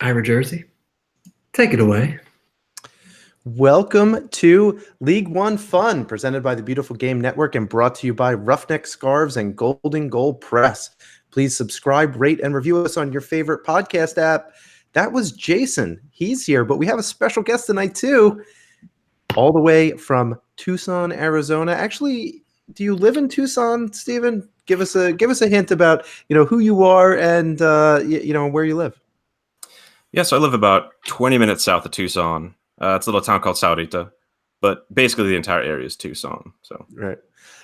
Ira Jersey, take it away. Welcome to League One Fun, presented by the Beautiful Game Network and brought to you by Roughneck Scarves and Golden Goal Press. Please subscribe, rate, and review us on your favorite podcast app. That was Jason. He's here, but we have a special guest tonight too, all the way from Tucson, Arizona. Actually, do you live in Tucson, Stephen? Give us a hint about who you are and where you live. Yeah, so I live about 20 minutes south of Tucson. It's a little town called Saudita, but basically the entire area is Tucson. So right.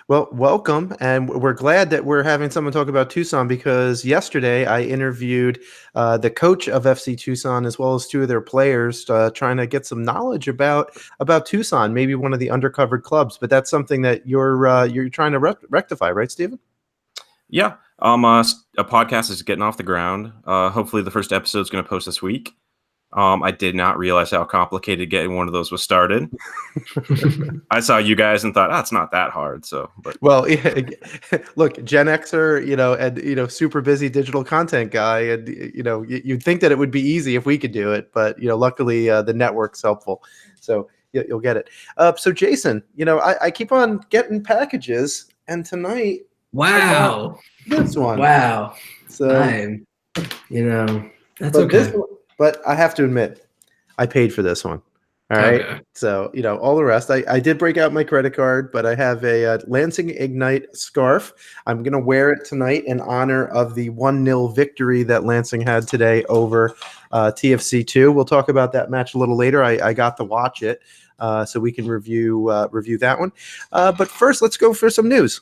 Well, welcome, and we're glad that we're having someone talk about Tucson because yesterday I interviewed the coach of FC Tucson as well as two of their players, trying to get some knowledge about Tucson, maybe one of the undercovered clubs. But that's something that you're trying to rectify, right, Stephen? Yeah, a podcast is getting off the ground. Hopefully, the first episode is going to post this week. I did not realize how complicated getting one of those was started. I saw you guys and thought, it's not that hard. Well, look, Gen Xer, and super busy digital content guy, and you'd think that it would be easy if we could do it, but luckily the network's helpful, so you'll get it. So Jason, I keep on getting packages, and tonight, wow, this one, wow, so that's okay. But I have to admit, I paid for this one. All right. Okay. So, all the rest, I did break out my credit card, but I have a Lansing Ignite scarf. I'm going to wear it tonight in honor of the 1-0 victory that Lansing had today over TFC2. We'll talk about that match a little later. I got to watch it, so we can review that one. But first, let's go for some news.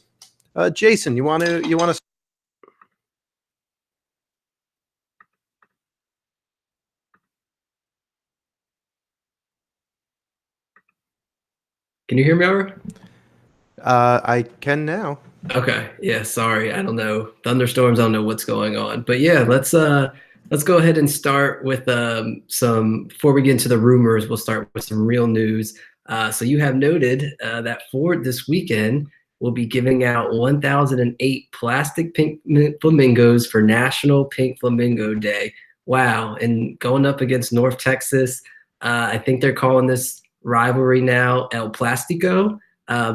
Jason, you want to Can you hear me, Ira? I can now. Okay. Yeah. Sorry. I don't know. Thunderstorms. I don't know what's going on. But yeah, let's go ahead and start with some. Before we get into the rumors, we'll start with some real news. So you have noted that Ford this weekend will be giving out 1,008 plastic pink flamingos for National Pink Flamingo Day. Wow! And going up against North Texas, I think they're calling this rivalry now El Plastico,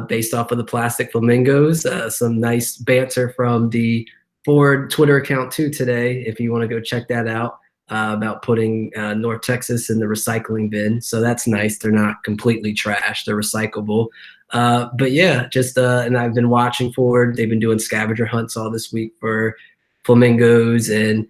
based off of the plastic flamingos. Some nice banter from the Ford Twitter account too today, if you want to go check that out, about putting North Texas in the recycling bin. So that's nice. They're not completely trash. They're recyclable. But yeah, and I've been watching Ford. They've been doing scavenger hunts all this week for flamingos, and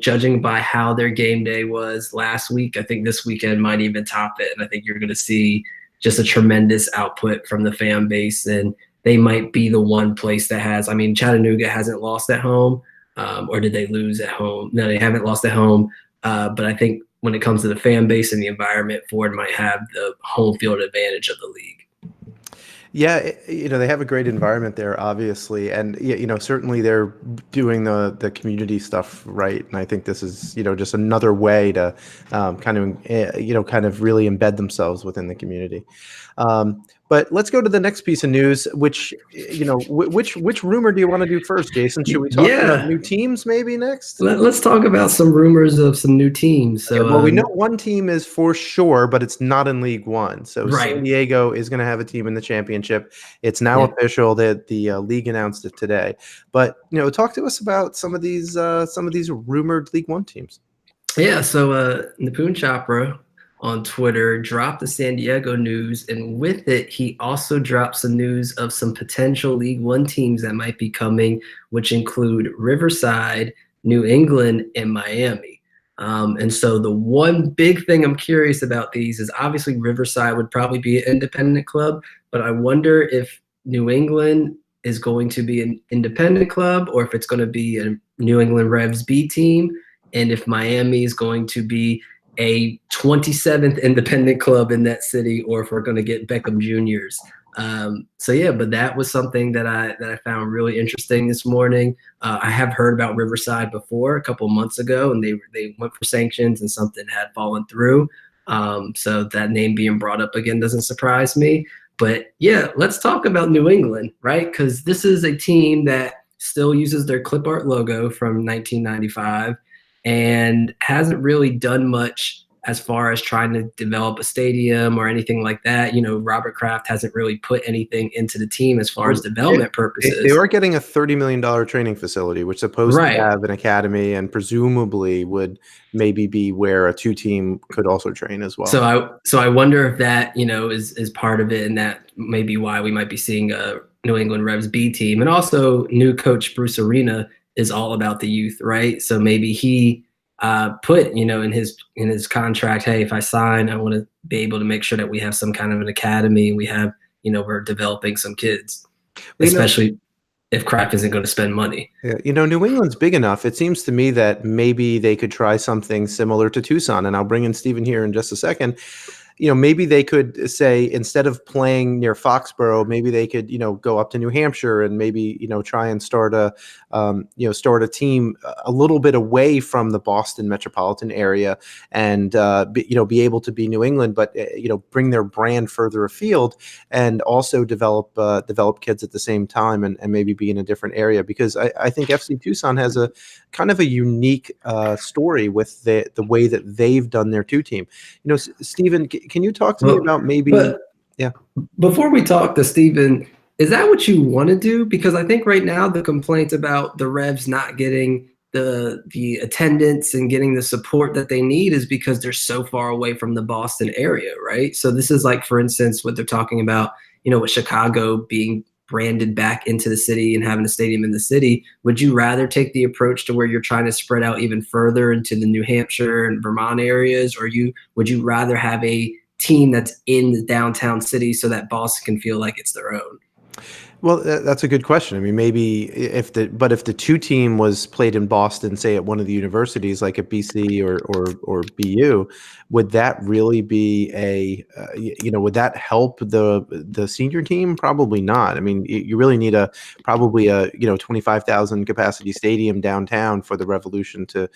judging by how their game day was last week, I think this weekend might even top it. And I think you're going to see just a tremendous output from the fan base. And they might be the one place that has, Chattanooga hasn't lost at home, or did they lose at home? No, they haven't lost at home. But I think when it comes to the fan base and the environment, Ford might have the home field advantage of the league. Yeah, they have a great environment there, obviously, and certainly they're doing the community stuff right. And I think this is just another way to kind of really embed themselves within the community. But let's go to the next piece of news. Which rumor do you want to do first, Jason? Should we talk about new teams maybe next? Let's talk about some rumors of some new teams. So, well, we know one team is for sure, but it's not in League One. So right. San Diego is going to have a team in the championship. It's now official that the league announced it today. But talk to us about some of these rumored League One teams. Yeah. So Nipun Chopra on Twitter dropped the San Diego news, and with it, he also dropped some news of some potential League One teams that might be coming, which include Riverside, New England, and Miami. And so the one big thing I'm curious about these is obviously Riverside would probably be an independent club, but I wonder if New England is going to be an independent club or if it's going to be a New England Revs B team, and if Miami is going to be a 27th independent club in that city, or if we're going to get Beckham Juniors. But that was something that I found really interesting this morning. I have heard about Riverside before a couple months ago, and they went for sanctions and something had fallen through. So that name being brought up again doesn't surprise me. But yeah, let's talk about New England, right? Because this is a team that still uses their clip art logo from 1995. and hasn't really done much as far as trying to develop a stadium or anything like that. Robert Kraft hasn't really put anything into the team as far as development They purposes. are getting a $30 million training facility, which is supposed to Right. have an academy and presumably would maybe be where a 2-team could also train as well. So I wonder if that, is part of it, and that may be why we might be seeing a New England Revs B team. And also new coach Bruce Arena is all about the youth, right? So maybe he put, in his contract, hey, if I sign, I want to be able to make sure that we have some kind of an academy. We have, we're developing some kids, especially if Kraft isn't going to spend money. Yeah, New England's big enough. It seems to me that maybe they could try something similar to Tucson, and I'll bring in Stephen here in just a second. Maybe they could say, instead of playing near Foxborough, maybe they could, go up to New Hampshire and maybe, try and start a team a little bit away from the Boston metropolitan area and, be able to be New England, but, bring their brand further afield and also develop kids at the same time and maybe be in a different area. Because I think FC Tucson has a kind of a unique story with the way that they've done their 2-team. Stephen, can you talk to me about maybe? Before we talk to Stephen, is that what you want to do? Because I think right now the complaint about the Revs not getting the attendance and getting the support that they need is because they're so far away from the Boston area, right? So this is like, for instance, what they're talking about, with Chicago being branded back into the city and having a stadium in the city. Would you rather take the approach to where you're trying to spread out even further into the New Hampshire and Vermont areas, or would you rather have a team that's in the downtown city so that Boston can feel like it's their own? Well, that's a good question. I mean, maybe if the 2-team was played in Boston, say at one of the universities like at BC or BU, would that really be would that help the senior team? Probably not. I mean, you really need probably a 25,000 capacity stadium downtown for the Revolution to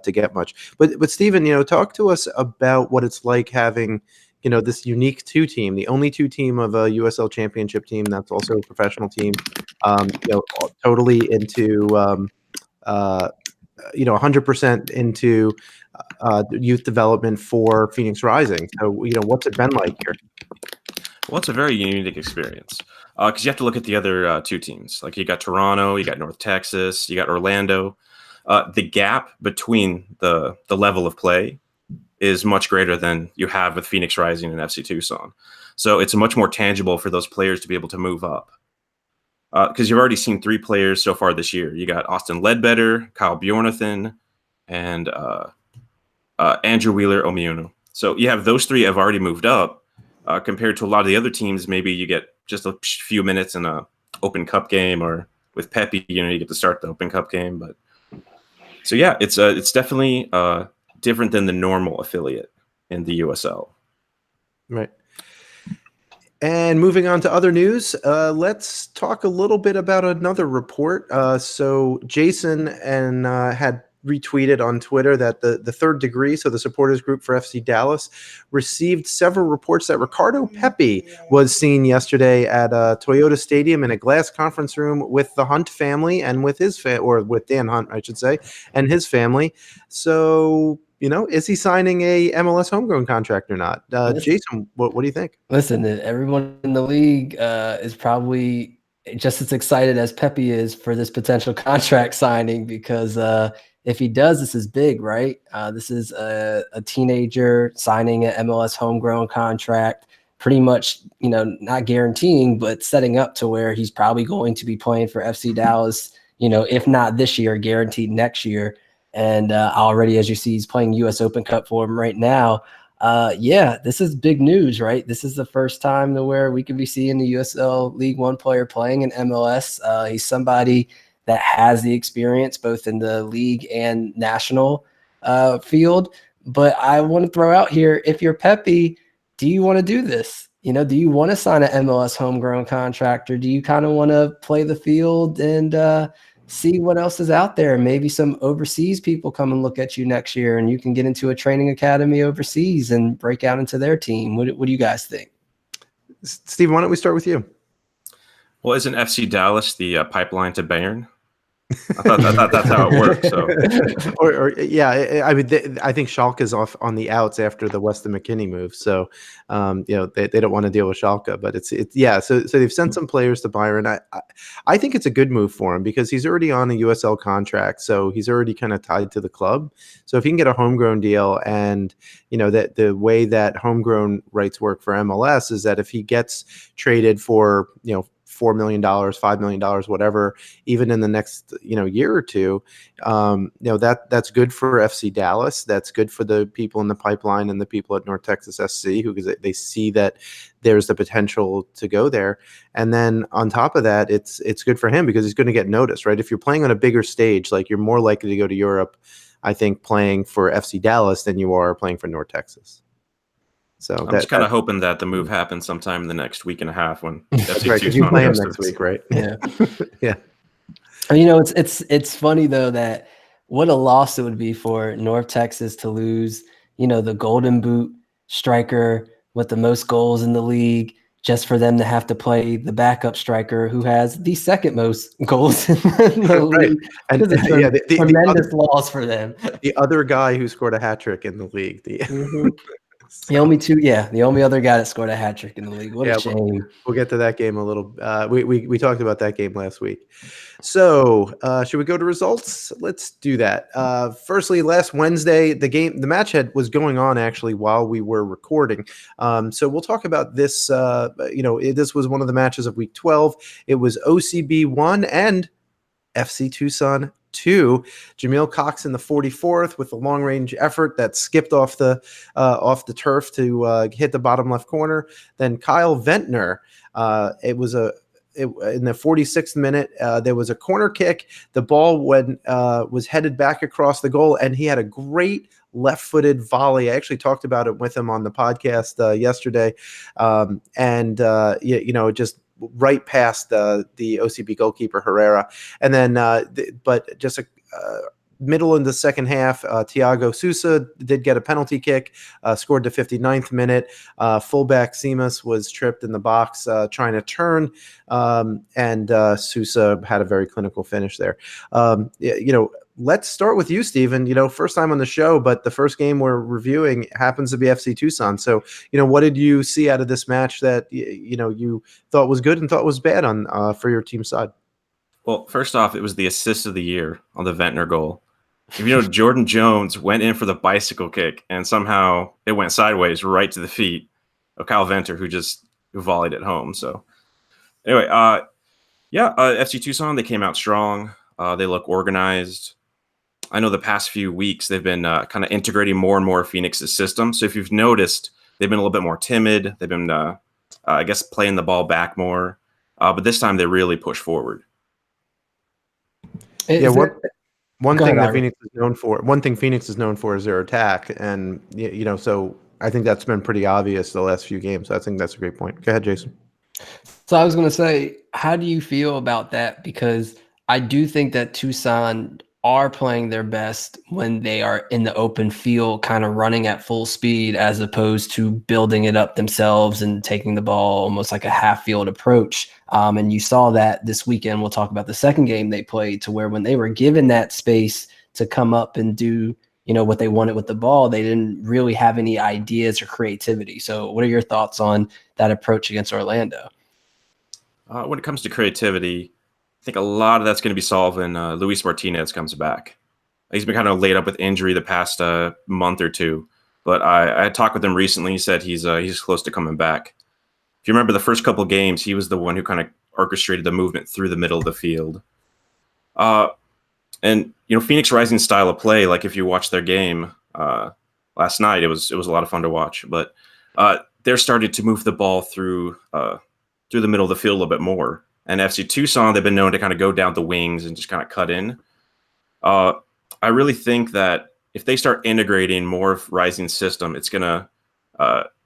get much. But Stephen, talk to us about what it's like having this unique 2-team, the only 2-team of a USL championship team that's also a professional team, totally into, 100% into youth development for Phoenix Rising. So, what's it been like here? Well, it's a very unique experience because you have to look at the other 2 teams. Like you got Toronto, you got North Texas, you got Orlando. The gap between the level of play is much greater than you have with Phoenix Rising and FC Tucson. So it's much more tangible for those players to be able to move up. Because you've already seen 3 players so far this year. You got Austin Ledbetter, Kyle Bjornathan, and Andrew Wheeler-Omiunu. So you have those 3 have already moved up compared to a lot of the other teams. Maybe you get just a few minutes in a Open Cup game, or with Pepe, you get to start the Open Cup game. But so yeah, it's definitely different than the normal affiliate in the USL. Right. And moving on to other news, let's talk a little bit about another report. So Jason had retweeted on Twitter that the Third Degree, so the supporters group for FC Dallas, received several reports that Ricardo Pepi was seen yesterday at Toyota Stadium in a glass conference room with the Hunt family and with his or with Dan Hunt, I should say, and his family. So, is he signing a MLS homegrown contract or not? Jason, what do you think? Listen, everyone in the league is probably just as excited as Pepe is for this potential contract signing, because if he does, this is big, right? This is a teenager signing an MLS homegrown contract, pretty much, not guaranteeing, but setting up to where he's probably going to be playing for FC Dallas, if not this year, guaranteed next year. And already, as you see, he's playing US Open Cup for him right now. This is big news, right? This is the first time to where we could be seeing the USL League One player playing in MLS. He's somebody that has the experience both in the league and national field. But I want to throw out here, if you're Pepe, do you want to do this? Do you want to sign an MLS homegrown contract, or do you kind of want to play the field and see what else is out there? Maybe some overseas people come and look at you next year, and you can get into a training academy overseas and break out into their team. What do you guys think? Steve, why don't we start with you? Well, isn't FC Dallas the pipeline to Bayern? I thought that's how it works. So Yeah, I mean, I think Schalke is off on the outs after the Weston McKinney move, so they don't want to deal with Schalke. But it's yeah, so they've sent some players to Byron. I think it's a good move for him because he's already on a USL contract, so he's already kind of tied to the club. So if he can get a homegrown deal, and that the way that homegrown rights work for MLS is that if he gets traded for $4 million, $5 million, whatever, even in the next year or two, that's good for FC Dallas. That's good for the people in the pipeline and the people at North Texas SC because they see that there's the potential to go there. And then on top of that, it's good for him because he's going to get noticed, right? If you're playing on a bigger stage, like you're more likely to go to Europe, I think, playing for FC Dallas than you are playing for North Texas. So I'm just kind of hoping that the move happens sometime in the next week and a half when FC right, because you play him next week, right? Yeah. Yeah. It's funny though that what a loss it would be for North Texas to lose, the Golden Boot striker with the most goals in the league, just for them to have to play the backup striker who has the second most goals in the league. And it's a tremendous loss for them. The other guy who scored a hat trick in the league. The only other guy that scored a hat trick in the league. What a shame. We'll get to that game a little. We talked about that game last week. So should we go to results? Let's do that. Firstly, last Wednesday, the match was going on actually while we were recording. So we'll talk about this. This was one of the matches of week 12. It was OCB 1 and FC Tucson 2. Jameel Cox in the 44th with a long range effort that skipped off the turf to hit the bottom left corner. Then Kyle Ventnor, in the 46th minute, there was a corner kick. The ball was headed back across the goal, and he had a great left-footed volley. I actually talked about it with him on the podcast yesterday, just right past the OCB goalkeeper Herrera. And then, but just a middle in the second half, Thiago Sousa did get a penalty kick, scored the 59th minute. Fullback Seamus was tripped in the box trying to turn, and Sousa had a very clinical finish there. Let's start with you, Steven. First time on the show, but the first game we're reviewing happens to be FC Tucson. So, what did you see out of this match that you thought was good and thought was bad on for your team side? Well, first off, it was the assist of the year on the Ventnor goal. If Jordan Jones went in for the bicycle kick and somehow it went sideways right to the feet of Kyle Ventnor, who volleyed it home. So anyway, FC Tucson, they came out strong. They look organized. I know the past few weeks they've been kind of integrating more and more Phoenix's system. So if you've noticed, they've been a little bit more timid. They've been, playing the ball back more. But this time they really push forward. One thing Phoenix is known for is their attack, and so I think that's been pretty obvious the last few games. So I think that's a great point. Go ahead, Jason. So I was going to say, how do you feel about that? Because I do think that Tucson are playing their best when they are in the open field, kind of running at full speed, as opposed to building it up themselves and taking the ball almost like a half field approach. And you saw that this weekend. We'll talk about the second game they played, to where when they were given that space to come up and do, what they wanted with the ball, they didn't really have any ideas or creativity. So what are your thoughts on that approach against Orlando? When it comes to creativity, I think a lot of that's going to be solved when Luis Martinez comes back. He's been kind of laid up with injury the past month or two, but I talked with him recently. He said he's close to coming back. If you remember the first couple of games, he was the one who kind of orchestrated the movement through the middle of the field. And Phoenix Rising's style of play, like if you watch their game last night, it was a lot of fun to watch. But they're starting to move the ball through the middle of the field a little bit more. And FC Tucson, they've been known to kind of go down the wings and just kind of cut in. I really think that if they start integrating more of Rising's system, it's going to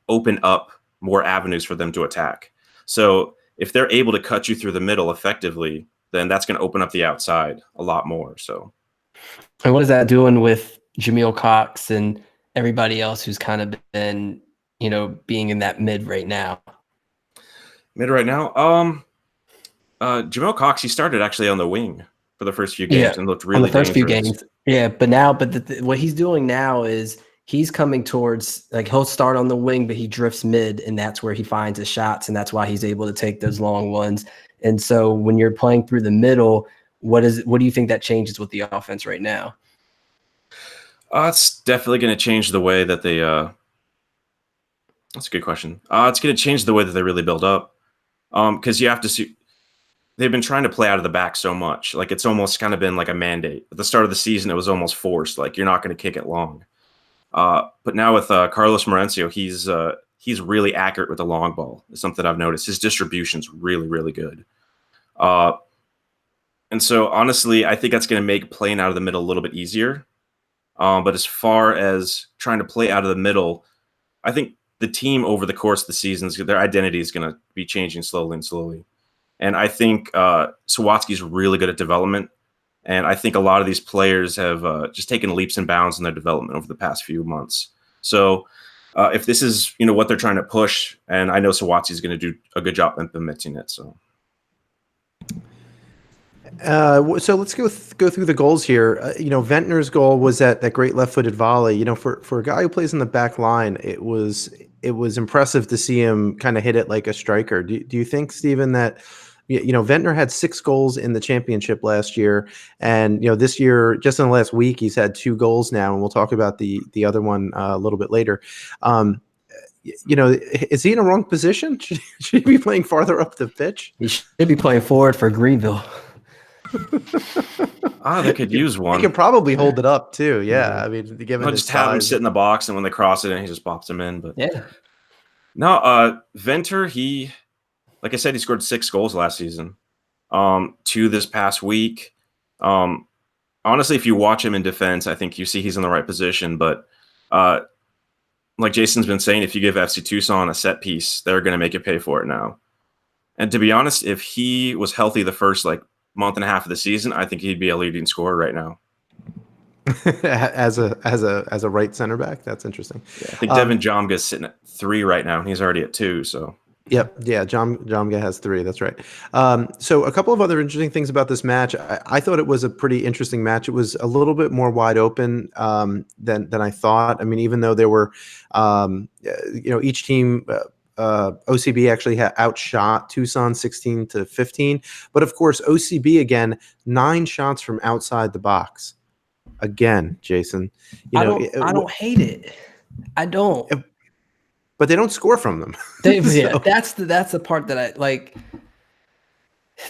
open up more avenues for them to attack. So if they're able to cut you through the middle effectively, then that's going to open up the outside a lot more. So, and what is that doing with Jameel Cox and everybody else who's kind of been, being in that mid right now? Jameel Cox, he started actually on the wing for the first few games and looked really on the first few dangerous. games. Yeah, but now, what he's doing now is he's coming towards, like, he'll start on the wing, but he drifts mid, and that's where he finds his shots, and that's why he's able to take those long ones. And so when you're playing through the middle, what do you think that changes with the offense right now? It's definitely going to change the way that they. That's a good question. It's going to change the way that they really build up, because you have to see. They've been trying to play out of the back so much, like it's almost kind of been like a mandate. At the start of the season, it was almost forced. Like you're not going to kick it long. But now with Carlos Merencio, he's really accurate with the long ball. It's something I've noticed. His distribution's really, really good. And so honestly, I think that's going to make playing out of the middle a little bit easier. But as far as trying to play out of the middle, I think the team over the course of the seasons, their identity is going to be changing slowly and slowly. And I think Sawatsky's really good at development. And I think a lot of these players have just taken leaps and bounds in their development over the past few months. So if this is, what they're trying to push, and I know Sawatsky's going to do a good job implementing it. So let's go through the goals here. Ventnor's goal was that great left-footed volley. For a guy who plays in the back line, it was impressive to see him kind of hit it like a striker. Do you think, Steven, that Ventnor had 6 goals in the championship last year, and this year, just in the last week, he's had 2 goals now, and we'll talk about the other one a little bit later. Is he in a wrong position? Should he be playing farther up the pitch? He should be playing forward for Greenville. They could use one. He could probably hold it up too. Yeah, I mean, given his just have him size. sit in the box, and when they cross it in, he just pops them in. But yeah, no, Venter, like I said, he scored 6 goals last season. 2 this past week. Honestly, if you watch him in defense, I think you see he's in the right position. But like Jason's been saying, if you give FC Tucson a set piece, they're going to make you pay for it now. And to be honest, if he was healthy the first month and a half of the season, I think he'd be a leading scorer right now. as a right center back, that's interesting. Yeah, I think Devin Jomga's sitting at 3 right now, and he's already at 2. So. Yep. Yeah. Jomga has 3. That's right. So a couple of other interesting things about this match. I thought it was a pretty interesting match. It was a little bit more wide open than I thought. I mean, even though there were, each team. OCB actually outshot Tucson 16-15, but of course OCB again 9 shots from outside the box. Again, Jason, I don't hate it. I don't. But they don't score from them. Yeah, that's the part that I like.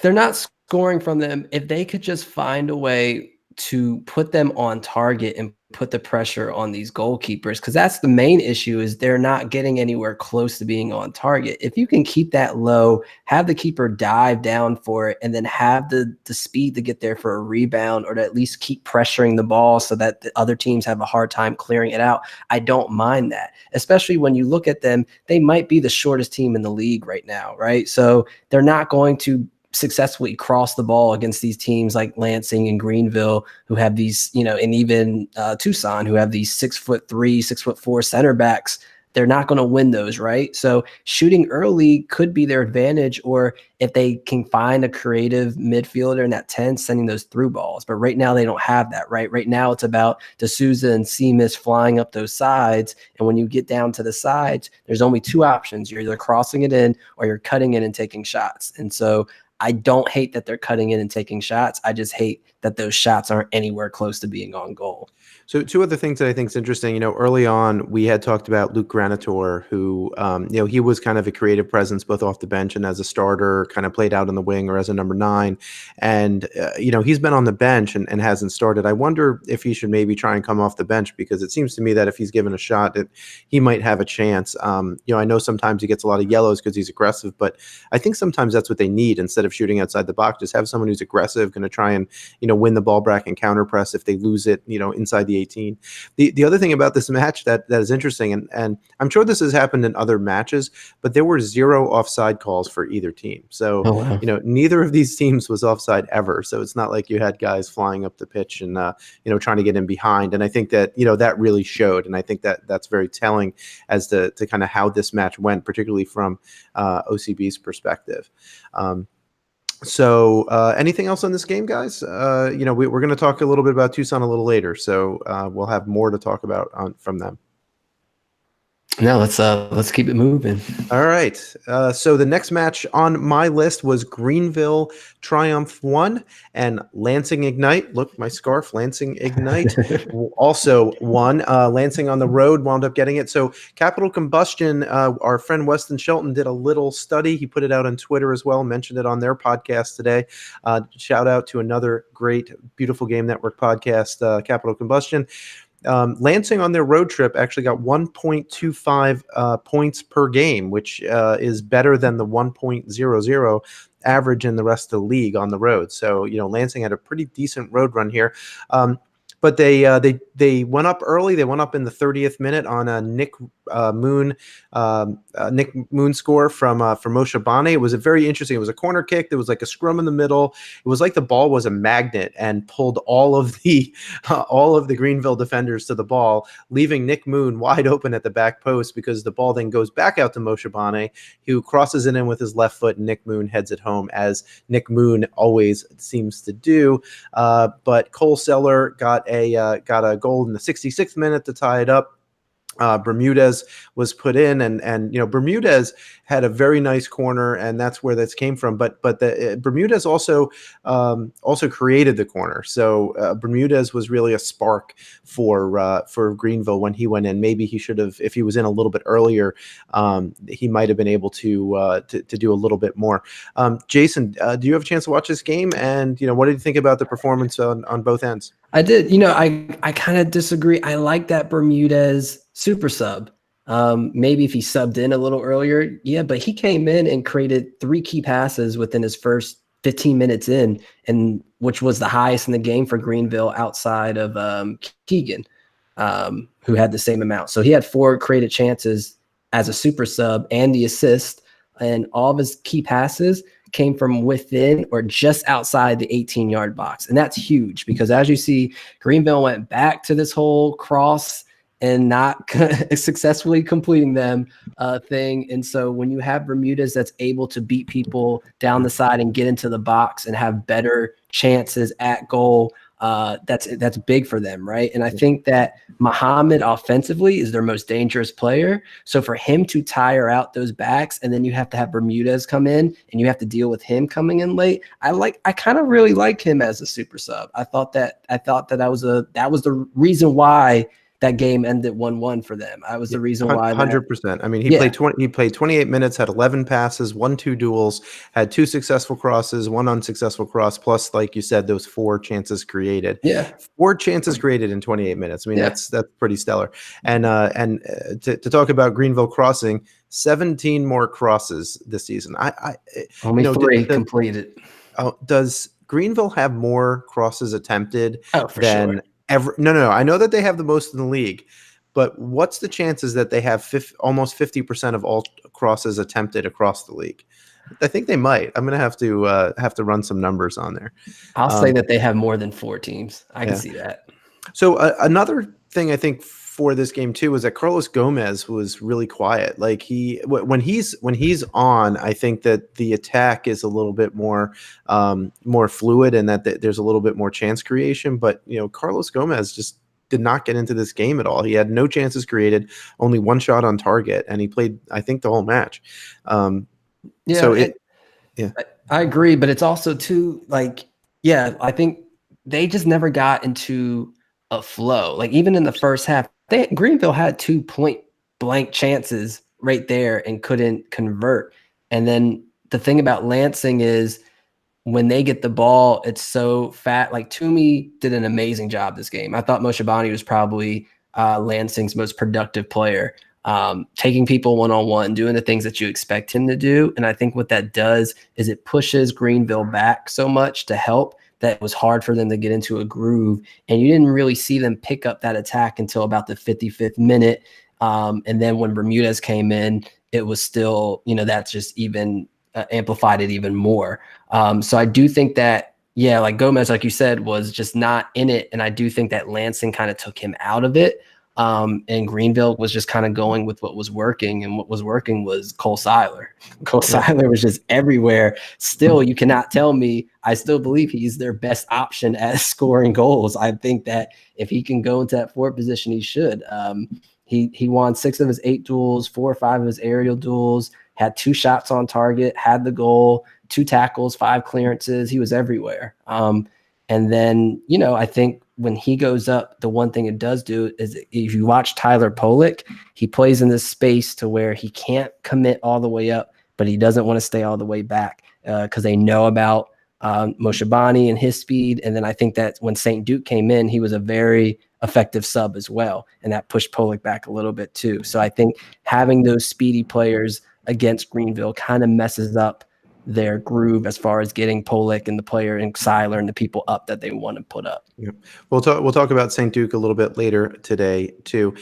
They're not scoring from them. If they could just find a way to put them on target and put the pressure on these goalkeepers, because that's the main issue, is they're not getting anywhere close to being on target. If you can keep that low, have the keeper dive down for it, and then have the speed to get there for a rebound, or to at least keep pressuring the ball so that the other teams have a hard time clearing it out, I don't mind that. Especially when you look at them, they might be the shortest team in the league right now, right? So they're not going to successfully cross the ball against these teams like Lansing and Greenville, who have these, and even Tucson, who have these 6'3", 6'4" center backs. They're not going to win those, right? So shooting early could be their advantage, or if they can find a creative midfielder in that 10, sending those through balls. But right now they don't have that, right? Right now it's about D'Souza and Seamus flying up those sides. And when you get down to the sides, there's only 2 options. You're either crossing it in or you're cutting in and taking shots. And so I don't hate that they're cutting in and taking shots. I just hate that those shots aren't anywhere close to being on goal. So 2 other things that I think is interesting, early on we had talked about Luke Granitor, who, he was kind of a creative presence both off the bench and as a starter, kind of played out on the wing or as a number 9. And, he's been on the bench and hasn't started. I wonder if he should maybe try and come off the bench, because it seems to me that if he's given a shot, he might have a chance. I know sometimes he gets a lot of yellows because he's aggressive, but I think sometimes that's what they need. Instead of shooting outside the box, just have someone who's aggressive, going to try and, win the ball back and counter press if they lose it, inside the 18. The other thing about this match that is interesting, and I'm sure this has happened in other matches, but there were 0 offside calls for either team. So, neither of these teams was offside ever. So it's not like you had guys flying up the pitch and, trying to get in behind. And I think that, that really showed. And I think that that's very telling as to kind of how this match went, particularly from OCB's perspective. So, anything else on this game, guys? We're going to talk a little bit about Tucson a little later, so we'll have more to talk about from them. No, let's keep it moving. All right. So the next match on my list was Greenville Triumph 1 and Lansing Ignite. Look, my scarf, Lansing Ignite, also won. Lansing on the road wound up getting it. So Capital Combustion, our friend Weston Shelton did a little study. He put it out on Twitter as well, mentioned it on their podcast today. Shout out to another great Beautiful Game Network podcast, Capital Combustion. Lansing on their road trip actually got 1.25 points per game, which is better than the 1.00 average in the rest of the league on the road. So, Lansing had a pretty decent road run here. But they went up early. They went up in the 30th minute on a Nick Moon score from Moshe Bane. It was very interesting. It was a corner kick. There was like a scrum in the middle. It was like the ball was a magnet and pulled all of the Greenville defenders to the ball, leaving Nick Moon wide open at the back post, because the ball then goes back out to Moshe Bane, who crosses it in with his left foot, and Nick Moon heads it home, as Nick Moon always seems to do. But Cole Seller got a goal in the 66th minute to tie it up. Bermudez was put in, and Bermudez had a very nice corner, and that's where this came from. But Bermudez also created the corner. So Bermudez was really a spark for Greenville when he went in. Maybe he should have, if he was in a little bit earlier, he might have been able to do a little bit more. Jason, do you have a chance to watch this game? And what did you think about the performance on both ends? I did. I kind of disagree. I like that Bermudez super sub. Maybe if he subbed in a little earlier, but he came in and created 3 key passes within his first 15 minutes in, and which was the highest in the game for Greenville outside of Keegan, who had the same amount. So he had 4 created chances as a super sub and the assist, and all of his key passes came from within or just outside the 18-yard box. And that's huge, because as you see, Greenville went back to this whole cross and not successfully completing them thing. And so when you have Bermudez that's able to beat people down the side and get into the box and have better chances at goal, that's big for them, right? And I think that Muhammad offensively is their most dangerous player. So for him to tire out those backs, and then you have to have Bermudez come in and you have to deal with him coming in late. I kind of really like him as a super sub. I thought that that was the reason why that game ended 1-1 for them. I was the reason why. 100%. I mean, he played 28 minutes, had 11 passes, won 2 duels, had 2 successful crosses, 1 unsuccessful cross, plus, like you said, those 4 chances created. Yeah, 4 chances created in 28 minutes. I mean, that's pretty stellar. And to talk about Greenville crossing, 17 more crosses this season. Only 3 completed. Does Greenville have more crosses attempted than sure. Ever? No. I know that they have the most in the league, but what's the chances that they have almost 50% of all crosses attempted across the league? I think they might. I'm going to have to run some numbers on there. I'll say that they have more than 4 teams. I can see that. So another thing I think for this game too was that Carlos Gomez was really quiet. Like when he's on, I think that the attack is a little bit more fluid, and that there's a little bit more chance creation. But Carlos Gomez just did not get into this game at all. He had no chances created, only 1 shot on target, and he played, I think, the whole match. I agree, but it's also too I think they just never got into a flow. Like even in the first half, Greenville had 2 point-blank chances right there and couldn't convert. And then the thing about Lansing is when they get the ball, it's so fat. Like Toomey did an amazing job this game. I thought Moshe Bane was probably Lansing's most productive player, taking people one-on-one, doing the things that you expect him to do. And I think what that does is it pushes Greenville back so much to help that it was hard for them to get into a groove. And you didn't really see them pick up that attack until about the 55th minute. And then when Bermudez came in, it was still, that's just even amplified it even more. So I do think that, like Gomez, like you said, was just not in it. And I do think that Lansing kind of took him out of it. And Greenville was just kind of going with what was working, and what was working was Cole Seiler. Cole Seiler was just everywhere. Still, you cannot tell me. I still believe he's their best option at scoring goals. I think that if he can go into that forward position, he should. He won 6 of his 8 duels, 4 or 5 of his aerial duels, had 2 shots on target, had the goal, 2 tackles, 5 clearances. He was everywhere. And then, I think when he goes up, the one thing it does do is if you watch Tyler Pollock, he plays in this space to where he can't commit all the way up, but he doesn't want to stay all the way back because they know about Moshe Bani and his speed. And then I think that when St. Duke came in, he was a very effective sub as well. And that pushed Pollock back a little bit too. So I think having those speedy players against Greenville kind of messes up their groove as far as getting Pollock and the player and Seiler and the people up that they want to put up. Yeah. We'll talk about St. Duke a little bit later today too.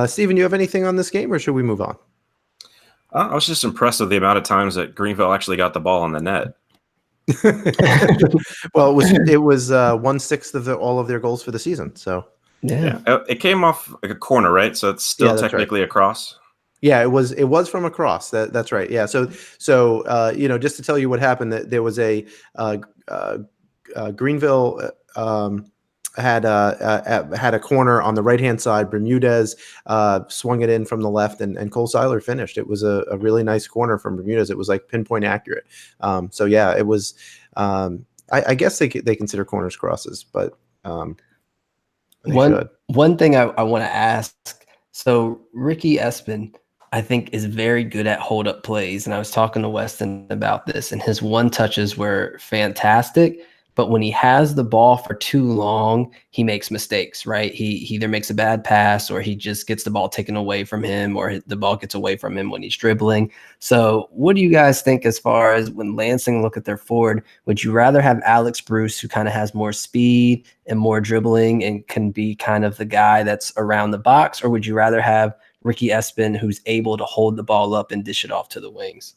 Stephen, you have anything on this game, or should we move on? I was just impressed with the amount of times that Greenville actually got the ball on the net. Well, it was 1/6 of all of their goals for the season. So yeah, it came off like a corner, right? So it's still technically a cross. Yeah, it was from across. That's right. Yeah. So just to tell you what happened, that there was a Greenville had a corner on the right hand side. Bermudez swung it in from the left, and Cole Seiler finished. It was a really nice corner from Bermudez. It was like pinpoint accurate. So yeah, it was. I guess they consider corners crosses, but one thing I want to ask. So Ricky Espin, I think, is very good at hold up plays. And I was talking to Weston about this, and his one touches were fantastic. But when he has the ball for too long, he makes mistakes, right? He either makes a bad pass, or he just gets the ball taken away from him, or the ball gets away from him when he's dribbling. So what do you guys think as far as when Lansing look at their forward? Would you rather have Alex Bruce, who kind of has more speed and more dribbling and can be kind of the guy that's around the box? Or would you rather have Ricky Espin, who's able to hold the ball up and dish it off to the wings?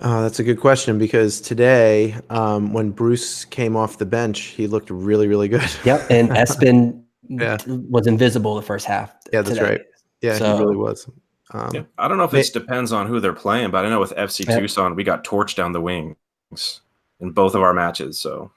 That's a good question, because today, when Bruce came off the bench, he looked really, really good. Yep, and Espin was invisible the first half. Yeah, that's right. Yeah, he really was. I don't know if it depends on who they're playing, but I know with FC Tucson, we got torched down the wings in both of our matches. So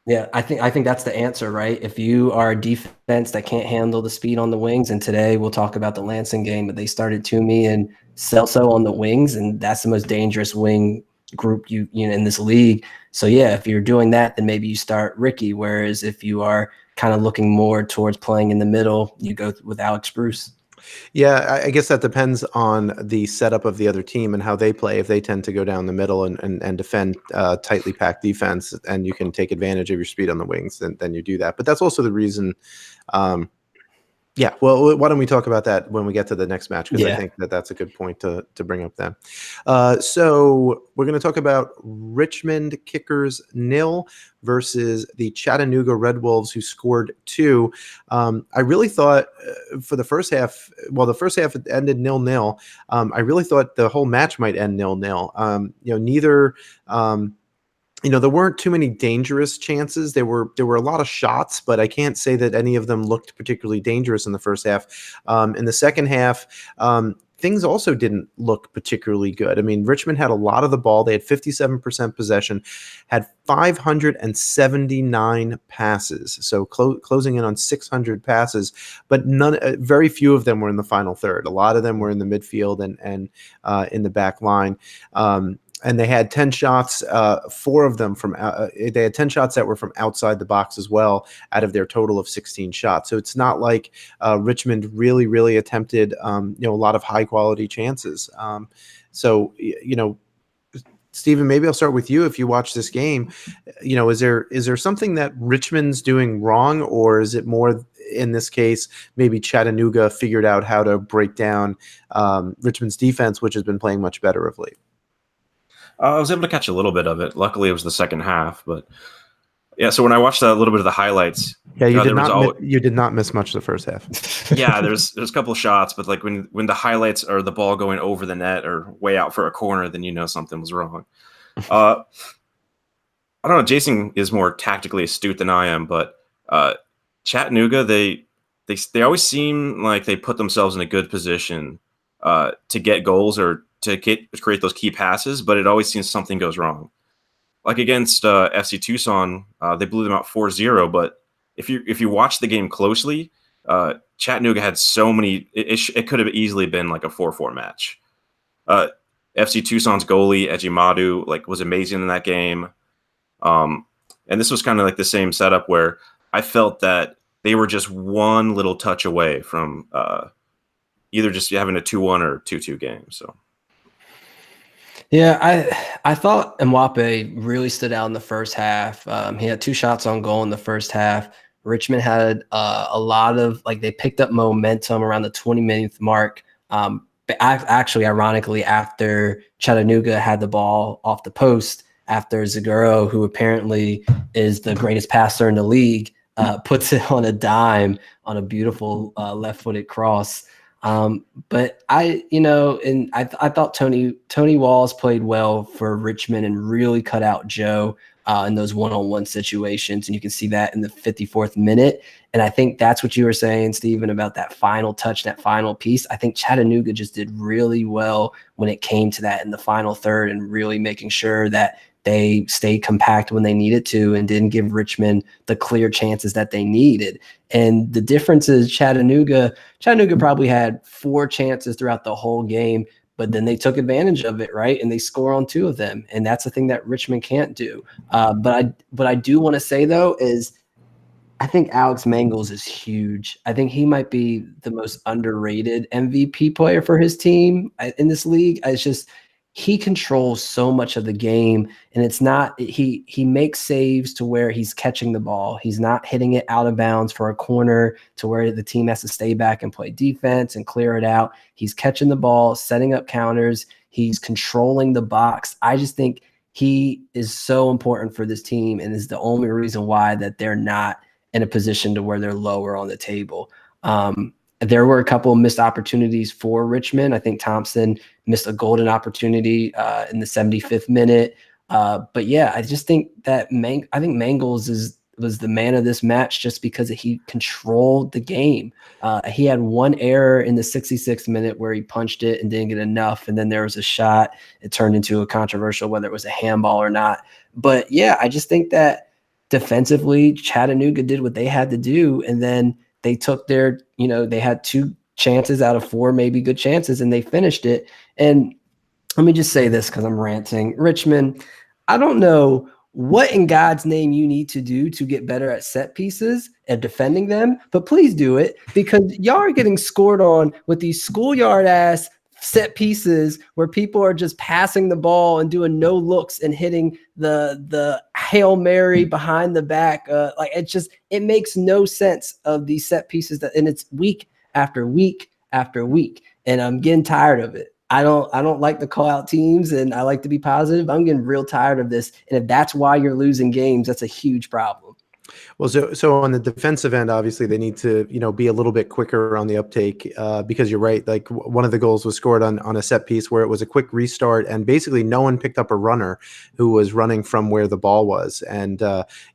yeah, I think that's the answer, right? If you are a defense that can't handle the speed on the wings, and today we'll talk about the Lansing game, but they started Toomey and Celso on the wings, and that's the most dangerous wing group you know in this league. So yeah, if you're doing that, then maybe you start Ricky. Whereas if you are kind of looking more towards playing in the middle, you go with Alex Bruce. Yeah, I guess that depends on the setup of the other team and how they play. If they tend to go down the middle and defend tightly packed defense, and you can take advantage of your speed on the wings, then you do that. But that's also the reason. Yeah, well, why don't we talk about that when we get to the next match? Because I think that's a good point to bring up then. So we're going to talk about Richmond Kickers 0 versus the Chattanooga Red Wolves, who scored 2. I really thought for the first half, the first half it ended 0-0. I really thought the whole match might end 0-0. Neither. There weren't too many dangerous chances. There were a lot of shots, but I can't say that any of them looked particularly dangerous in the first half. In the second half, things also didn't look particularly good. I mean, Richmond had a lot of the ball. They had 57% possession, had 579 passes, so closing in on 600 passes, but very few of them were in the final third. A lot of them were in the midfield and in the back line. And they had 10 shots, 4 of them from they had 10 shots that were from outside the box as well, out of their total of 16 shots. So it's not like Richmond really, really attempted a lot of high quality chances. Stephen, maybe I'll start with you. If you watch this game, is there something that Richmond's doing wrong, or is it more in this case maybe Chattanooga figured out how to break down Richmond's defense, which has been playing much better of late? I was able to catch a little bit of it. Luckily, it was the second half. But yeah, so when I watched a little bit of the highlights, you did not miss much the first half. Yeah, there's a couple of shots, but like when the highlights are the ball going over the net or way out for a corner, then something was wrong. I don't know. Jason is more tactically astute than I am, but Chattanooga, they always seem like they put themselves in a good position to get goals or to create those key passes, but it always seems something goes wrong. Like against FC Tucson, they blew them out 4-0, but if you watch the game closely, Chattanooga had so many. It could have easily been like a 4-4 match. FC Tucson's goalie Ejimadu was amazing in that game, and this was kind of like the same setup where I felt that they were just one little touch away from either just having a 2-1 or 2-2 game. So. Yeah, I thought Mbappe really stood out in the first half. He had 2 shots on goal in the first half. Richmond had a lot of they picked up momentum around the 20-minute mark. Actually, ironically, after Chattanooga had the ball off the post, after Zaguro, who apparently is the greatest passer in the league, puts it on a dime on a beautiful left-footed cross. But I thought Tony Walls played well for Richmond and really cut out Joe in those one-on-one situations. And you can see that in the 54th minute. And I think that's what you were saying, Stephen, about that final touch, that final piece. I think Chattanooga just did really well when it came to that in the final third and really making sure that they stayed compact when they needed to and didn't give Richmond the clear chances that they needed. And the difference is Chattanooga probably had 4 chances throughout the whole game, but then they took advantage of it, right? And they score on 2 of them. And that's the thing that Richmond can't do. But I do want to say, though, is I think Alex Mangels is huge. I think he might be the most underrated MVP player for his team in this league. It's just he controls so much of the game, and it's not he makes saves to where he's catching the ball. He's not hitting it out of bounds for a corner to where the team has to stay back and play defense and clear it out. He's catching the ball, setting up counters. He's controlling the box. I just think he is so important for this team and is the only reason why that they're not in a position to where they're lower on the table. There were a couple of missed opportunities for Richmond. I think Thompson missed a golden opportunity in the 75th minute. But yeah, I just think that I think Mangels was the man of this match just because he controlled the game. He had one error in the 66th minute where he punched it and didn't get enough. And then there was a shot. It turned into a controversial, whether it was a handball or not. But yeah, I just think that defensively, Chattanooga did what they had to do. And then they took their, they had 2 chances out of 4 maybe good chances, and they finished it. And let me just say this because I'm ranting. Richmond, I don't know what in God's name you need to do to get better at set pieces and defending them, but please do it because y'all are getting scored on with these schoolyard ass set pieces where people are just passing the ball and doing no looks and hitting the Hail Mary behind the back. It makes no sense of these set pieces and it's week after week after week. And I'm getting tired of it. I don't like to call out teams and I like to be positive. I'm getting real tired of this. And if that's why you're losing games, that's a huge problem. Well, so on the defensive end, obviously they need to, be a little bit quicker on the uptake because you're right. Like one of the goals was scored on a set piece where it was a quick restart and basically no one picked up a runner who was running from where the ball was. And,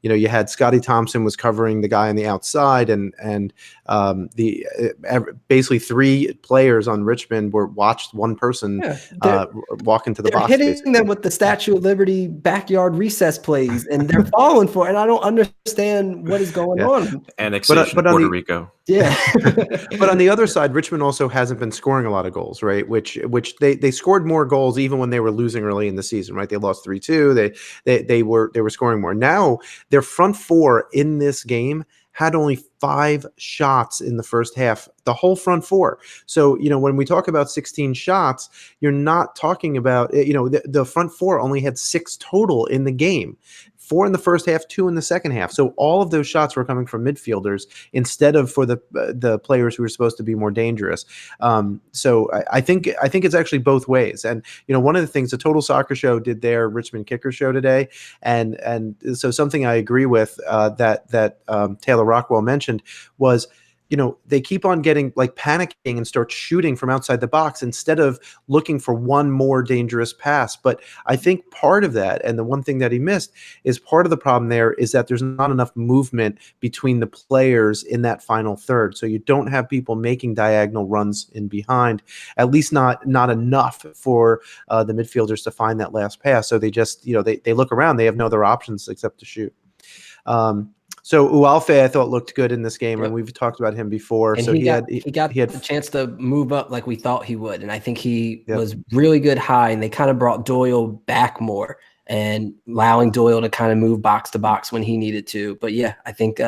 you had Scotty Thompson was covering the guy on the outside and basically 3 players on Richmond watched one person walk into the box. Hitting basically. them with the Statue of Liberty backyard recess plays and they're falling for it. And I don't understand what is going on. Annexation of Puerto Rico. Yeah. But on the other side, Richmond also hasn't been scoring a lot of goals, right? Which they scored more goals even when they were losing early in the season, right? They lost 3-2. They were scoring more. Now their front 4 in this game had only 5 shots in the first half, the whole front 4. So, when we talk about 16 shots, you're not talking about, the front 4 only had 6 total in the game. 4 in the first half, 2 in the second half. So all of those shots were coming from midfielders instead of for the players who were supposed to be more dangerous. So I think it's actually both ways. And one of the things the Total Soccer Show did their Richmond Kicker Show today, and so something I agree with that Taylor Rockwell mentioned was they keep on getting like panicking and start shooting from outside the box instead of looking for one more dangerous pass. But I think part of that, and the one thing that he missed, is part of the problem there is that there's not enough movement between the players in that final third. So you don't have people making diagonal runs in behind, at least not enough for the midfielders to find that last pass. So they just, they look around, they have no other options except to shoot. So Ualfe, I thought, looked good in this game, and we've talked about him before. And so he got the chance to move up like we thought he would, and I think he was really good high. And they kind of brought Doyle back more and allowing Doyle to kind of move box to box when he needed to. But yeah, I think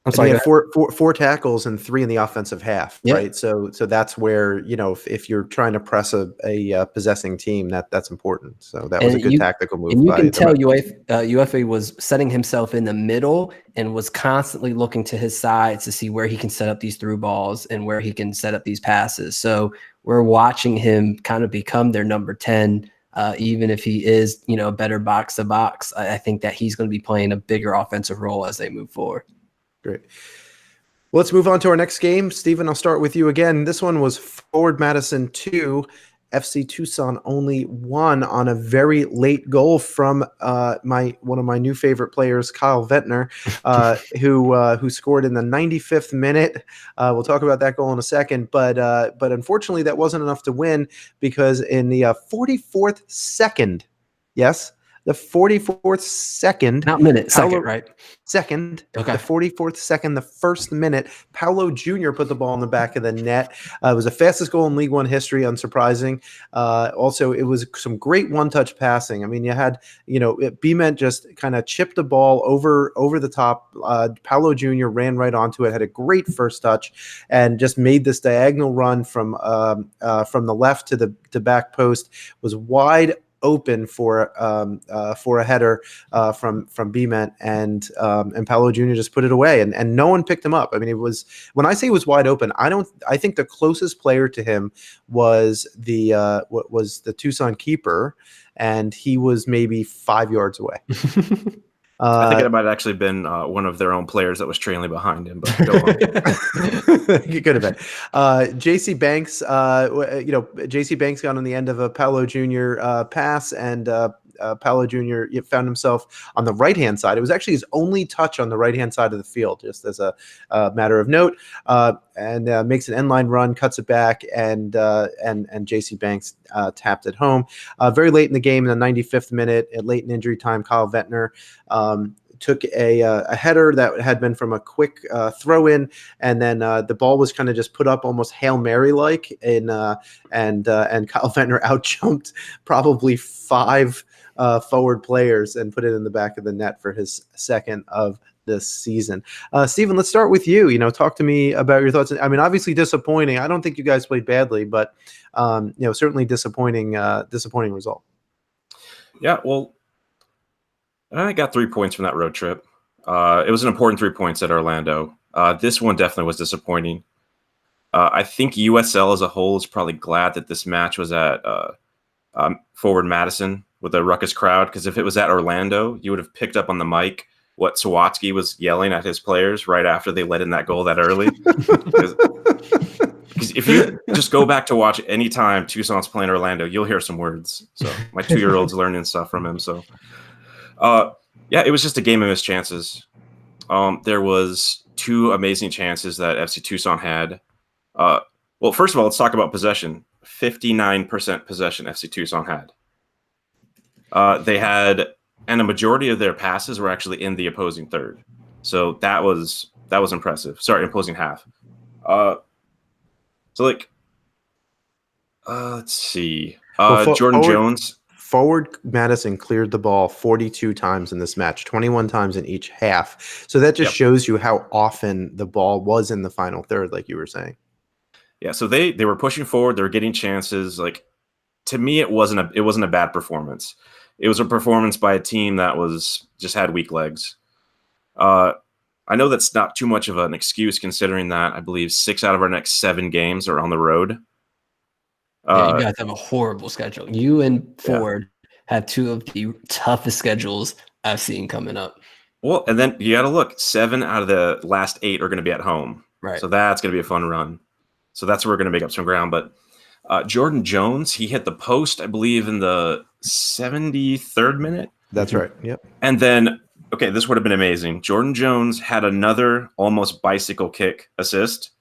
I'm sorry. He had four tackles and 3 in the offensive half, right? So that's where, if you're trying to press a possessing team, that's important. So that was a good tactical move. And you can tell UFA was setting himself in the middle and was constantly looking to his sides to see where he can set up these through balls and where he can set up these passes. So we're watching him kind of become their number 10. Even if he is, a better box to box, I think that he's going to be playing a bigger offensive role as they move forward. Great. Well, let's move on to our next game. Steven, I'll start with you again. This one was Forward Madison 2, FC Tucson only 1 on a very late goal from one of my new favorite players, Kyle Ventner, who scored in the 95th minute. We'll talk about that goal in a second, but unfortunately that wasn't enough to win, because in the 44th second, yes, the 44th second. Not minute, second, right? Second. Okay. The 44th second, the first minute, Paulo Jr. put the ball in the back of the net. It was the fastest goal in League One history, unsurprising. Also, it was some great one-touch passing. I mean, you had, Bement just kind of chipped the ball over the top. Paulo Jr. ran right onto it, had a great first touch, and just made this diagonal run from the left to the back post. Was wide open for a header from Bement, and Paulo Jr. just put it away, and no one picked him up. I mean, it was, when I say it was wide open, I think the closest player to him was the Tucson keeper, and he was maybe 5 yards away. I think it might have actually been one of their own players that was trailing behind him, but go on. It could have been. JC Banks, JC Banks got on the end of a Paulo Jr. Pass, and Paulo Jr. found himself on the right-hand side. It was actually his only touch on the right-hand side of the field, just as a matter of note, and makes an end-line run, cuts it back, and JC Banks tapped it home. Very late in the game, in the 95th minute, late in injury time, Kyle Ventner took a header that had been from a quick throw in, and then the ball was kind of just put up almost Hail Mary like, and Kyle Ventner outjumped probably 5 forward players and put it in the back of the net for his second of this season. Steven, let's start with you. Talk to me about your thoughts. I mean, obviously disappointing. I don't think you guys played badly, but certainly disappointing result. Yeah, well, I got 3 points from that road trip. It was an important 3 points at Orlando. This one definitely was disappointing. I think USL as a whole is probably glad that this match was at Forward Madison with a ruckus crowd, because if it was at Orlando, you would have picked up on the mic what Sawatsky was yelling at his players right after they let in that goal that early. Because if you just go back to watch any time Tucson's playing Orlando, you'll hear some words. So my 2-year-old's learning stuff from him. So it was just a game of missed chances. There was 2 amazing chances that FC Tucson had. Well, first of all, let's talk about possession. 59% possession FC Tucson had. They had, and a majority of their passes were actually in the opposing third. So that was impressive. Sorry, opposing half. Let's see. Jordan Jones. Forward Madison cleared the ball 42 times in this match, 21 times in each half. So that just shows you how often the ball was in the final third, like you were saying. Yeah, so they were pushing forward. They were getting chances. Like, to me, it wasn't a bad performance. It was a performance by a team that just had weak legs. I know that's not too much of an excuse, considering that I believe 6 out of our next 7 games are on the road. Yeah, you guys have a horrible schedule. You and Ford have 2 of the toughest schedules I've seen coming up. Well, and then you got to look. 7 out of the last 8 are going to be at home. Right. So that's going to be a fun run. So that's where we're going to make up some ground. But Jordan Jones, he hit the post, I believe, in the 73rd minute. That's right. Yep. And then, okay, this would have been amazing. Jordan Jones had another almost bicycle kick assist.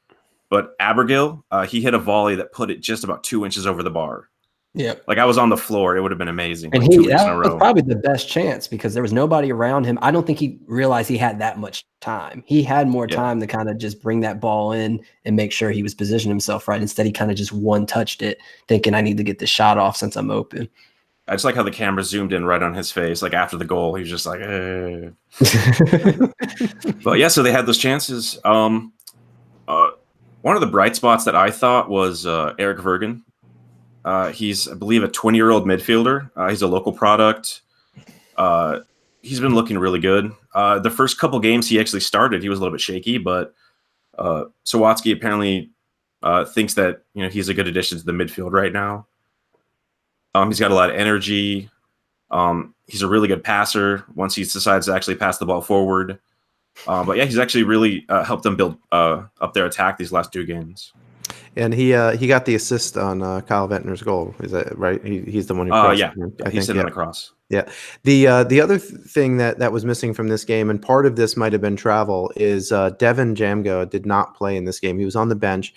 But Abergil, he hit a volley that put it just about 2 inches over the bar. Yeah. Like I was on the floor. It would have been amazing. And like 2 weeks in a that was row. probably the best chance because there was nobody around him. I don't think he realized he had that much time. He had more time to kind of just bring that ball in and make sure he was positioning himself right. Instead, he kind of just one-touched it, thinking I need to get the shot off since I'm open. I just like how the camera zoomed in right on his face. Like after the goal, he was just like, eh. But yeah, so they had those chances. One of the bright spots that I thought was Eric Vergen. He's, I believe, a 20-year-old midfielder. He's a local product. He's been looking really good. The first couple games he actually started, he was a little bit shaky, but Sawatsky apparently thinks that he's a good addition to the midfield right now. He's got a lot of energy. He's a really good passer once he decides to actually pass the ball forward. But yeah, he's actually really helped them build up their attack these last 2 games. And he got the assist on Kyle Ventnor's goal. Is that right? He's the one who crossed. He's sitting on the cross. Yeah. The other thing that was missing from this game, and part of this might have been travel, is Devin Jamgo did not play in this game. He was on the bench.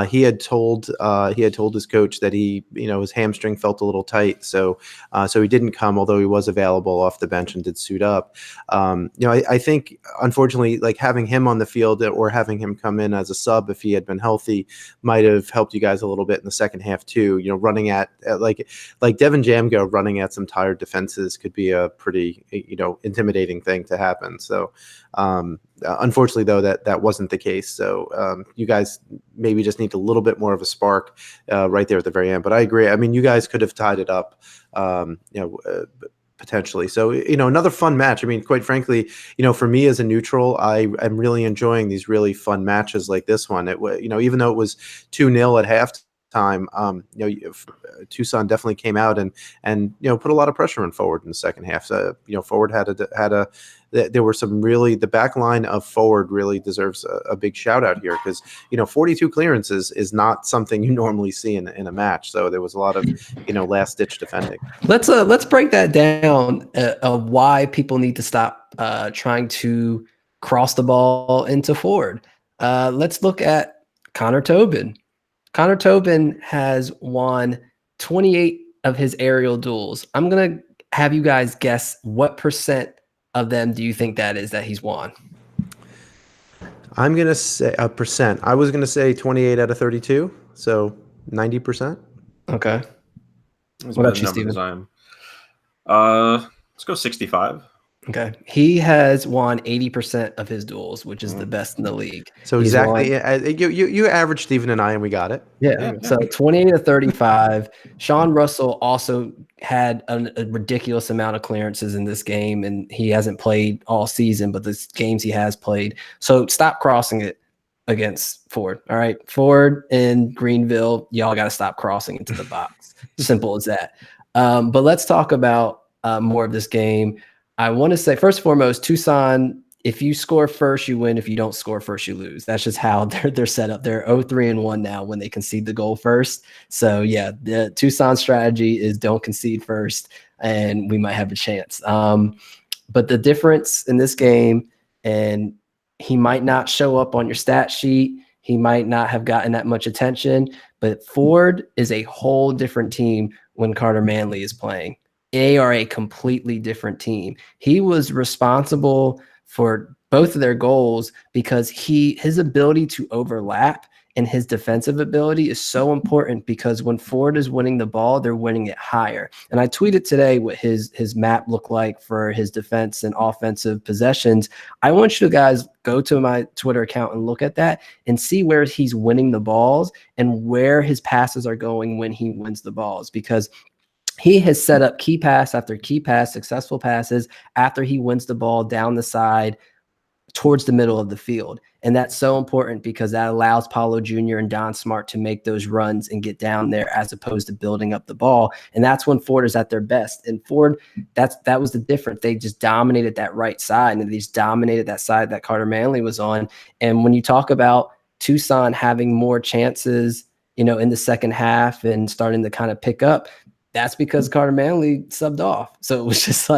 He had told his coach that his hamstring felt a little tight, so he didn't come, although he was available off the bench and did suit up. I think unfortunately, like having him on the field or having him come in as a sub if he had been healthy might have helped you guys a little bit in the second half too. Running at like Devin Jamgo running at some tired defenses could be a pretty intimidating thing to happen. So unfortunately though that wasn't the case. So you guys maybe just need a little bit more of a spark right there at the very end. But I agree. I mean, you guys could have tied it up potentially. So, another fun match. I mean, quite frankly, for me as a neutral, I am really enjoying these really fun matches like this one. Even though it was 2-0 at halftime, Tucson definitely came out and put a lot of pressure on Forward in the second half. So, Forward there were some really, the back line of Forward really deserves a big shout out here because 42 clearances is not something you normally see in a match. So there was a lot of last ditch defending. Let's break that down of why people need to stop trying to cross the ball into Forward. Let's look at Connor Tobin. Connor Tobin has won 28 of his aerial duels. I'm going to have you guys guess what percent of them do you think that is that he's won? I'm going to say a percent. I was going to say 28 out of 32. So 90%. Okay. What about you, Steven? Let's go 65. Okay. He has won 80% of his duels, which is the best in the league. So He's exactly, you averaged Stephen and I, and we got it. Yeah. So 28 to 35. Sean Russell also had a ridiculous amount of clearances in this game, and he hasn't played all season, but the games he has played. So stop crossing it against Ford. All right. Ford and Greenville, y'all got to stop crossing into the box. Simple as that. But let's talk about more of this game. I want to say, first and foremost, Tucson, if you score first, you win. If you don't score first, you lose. That's just how they're set up. They're 0-3-1 now when they concede the goal first. So, yeah, the Tucson strategy is don't concede first, and we might have a chance. But the difference in this game, and he might not show up on your stat sheet. He might not have gotten that much attention, but Ford is a whole different team when Carter Manley is playing. They are a completely different team. He was responsible for both of their goals because his ability to overlap and his defensive ability is so important because when Ford is winning the ball, they're winning it higher. And I tweeted today what his map looked like for his defense and offensive possessions. I want you guys go to my Twitter account and look at that and see where he's winning the balls and where his passes are going when he wins the balls, because he has set up key pass after key pass, successful passes after he wins the ball down the side towards the middle of the field. And that's so important because that allows Paulo Jr. and Don Smart to make those runs and get down there as opposed to building up the ball. And that's when Ford is at their best. And Ford, that was the difference. They just dominated that right side, and they just dominated that side that Carter Manley was on. And when you talk about Tucson having more chances, in the second half and starting to kind of pick up, that's because Carter Manley subbed off. So it was just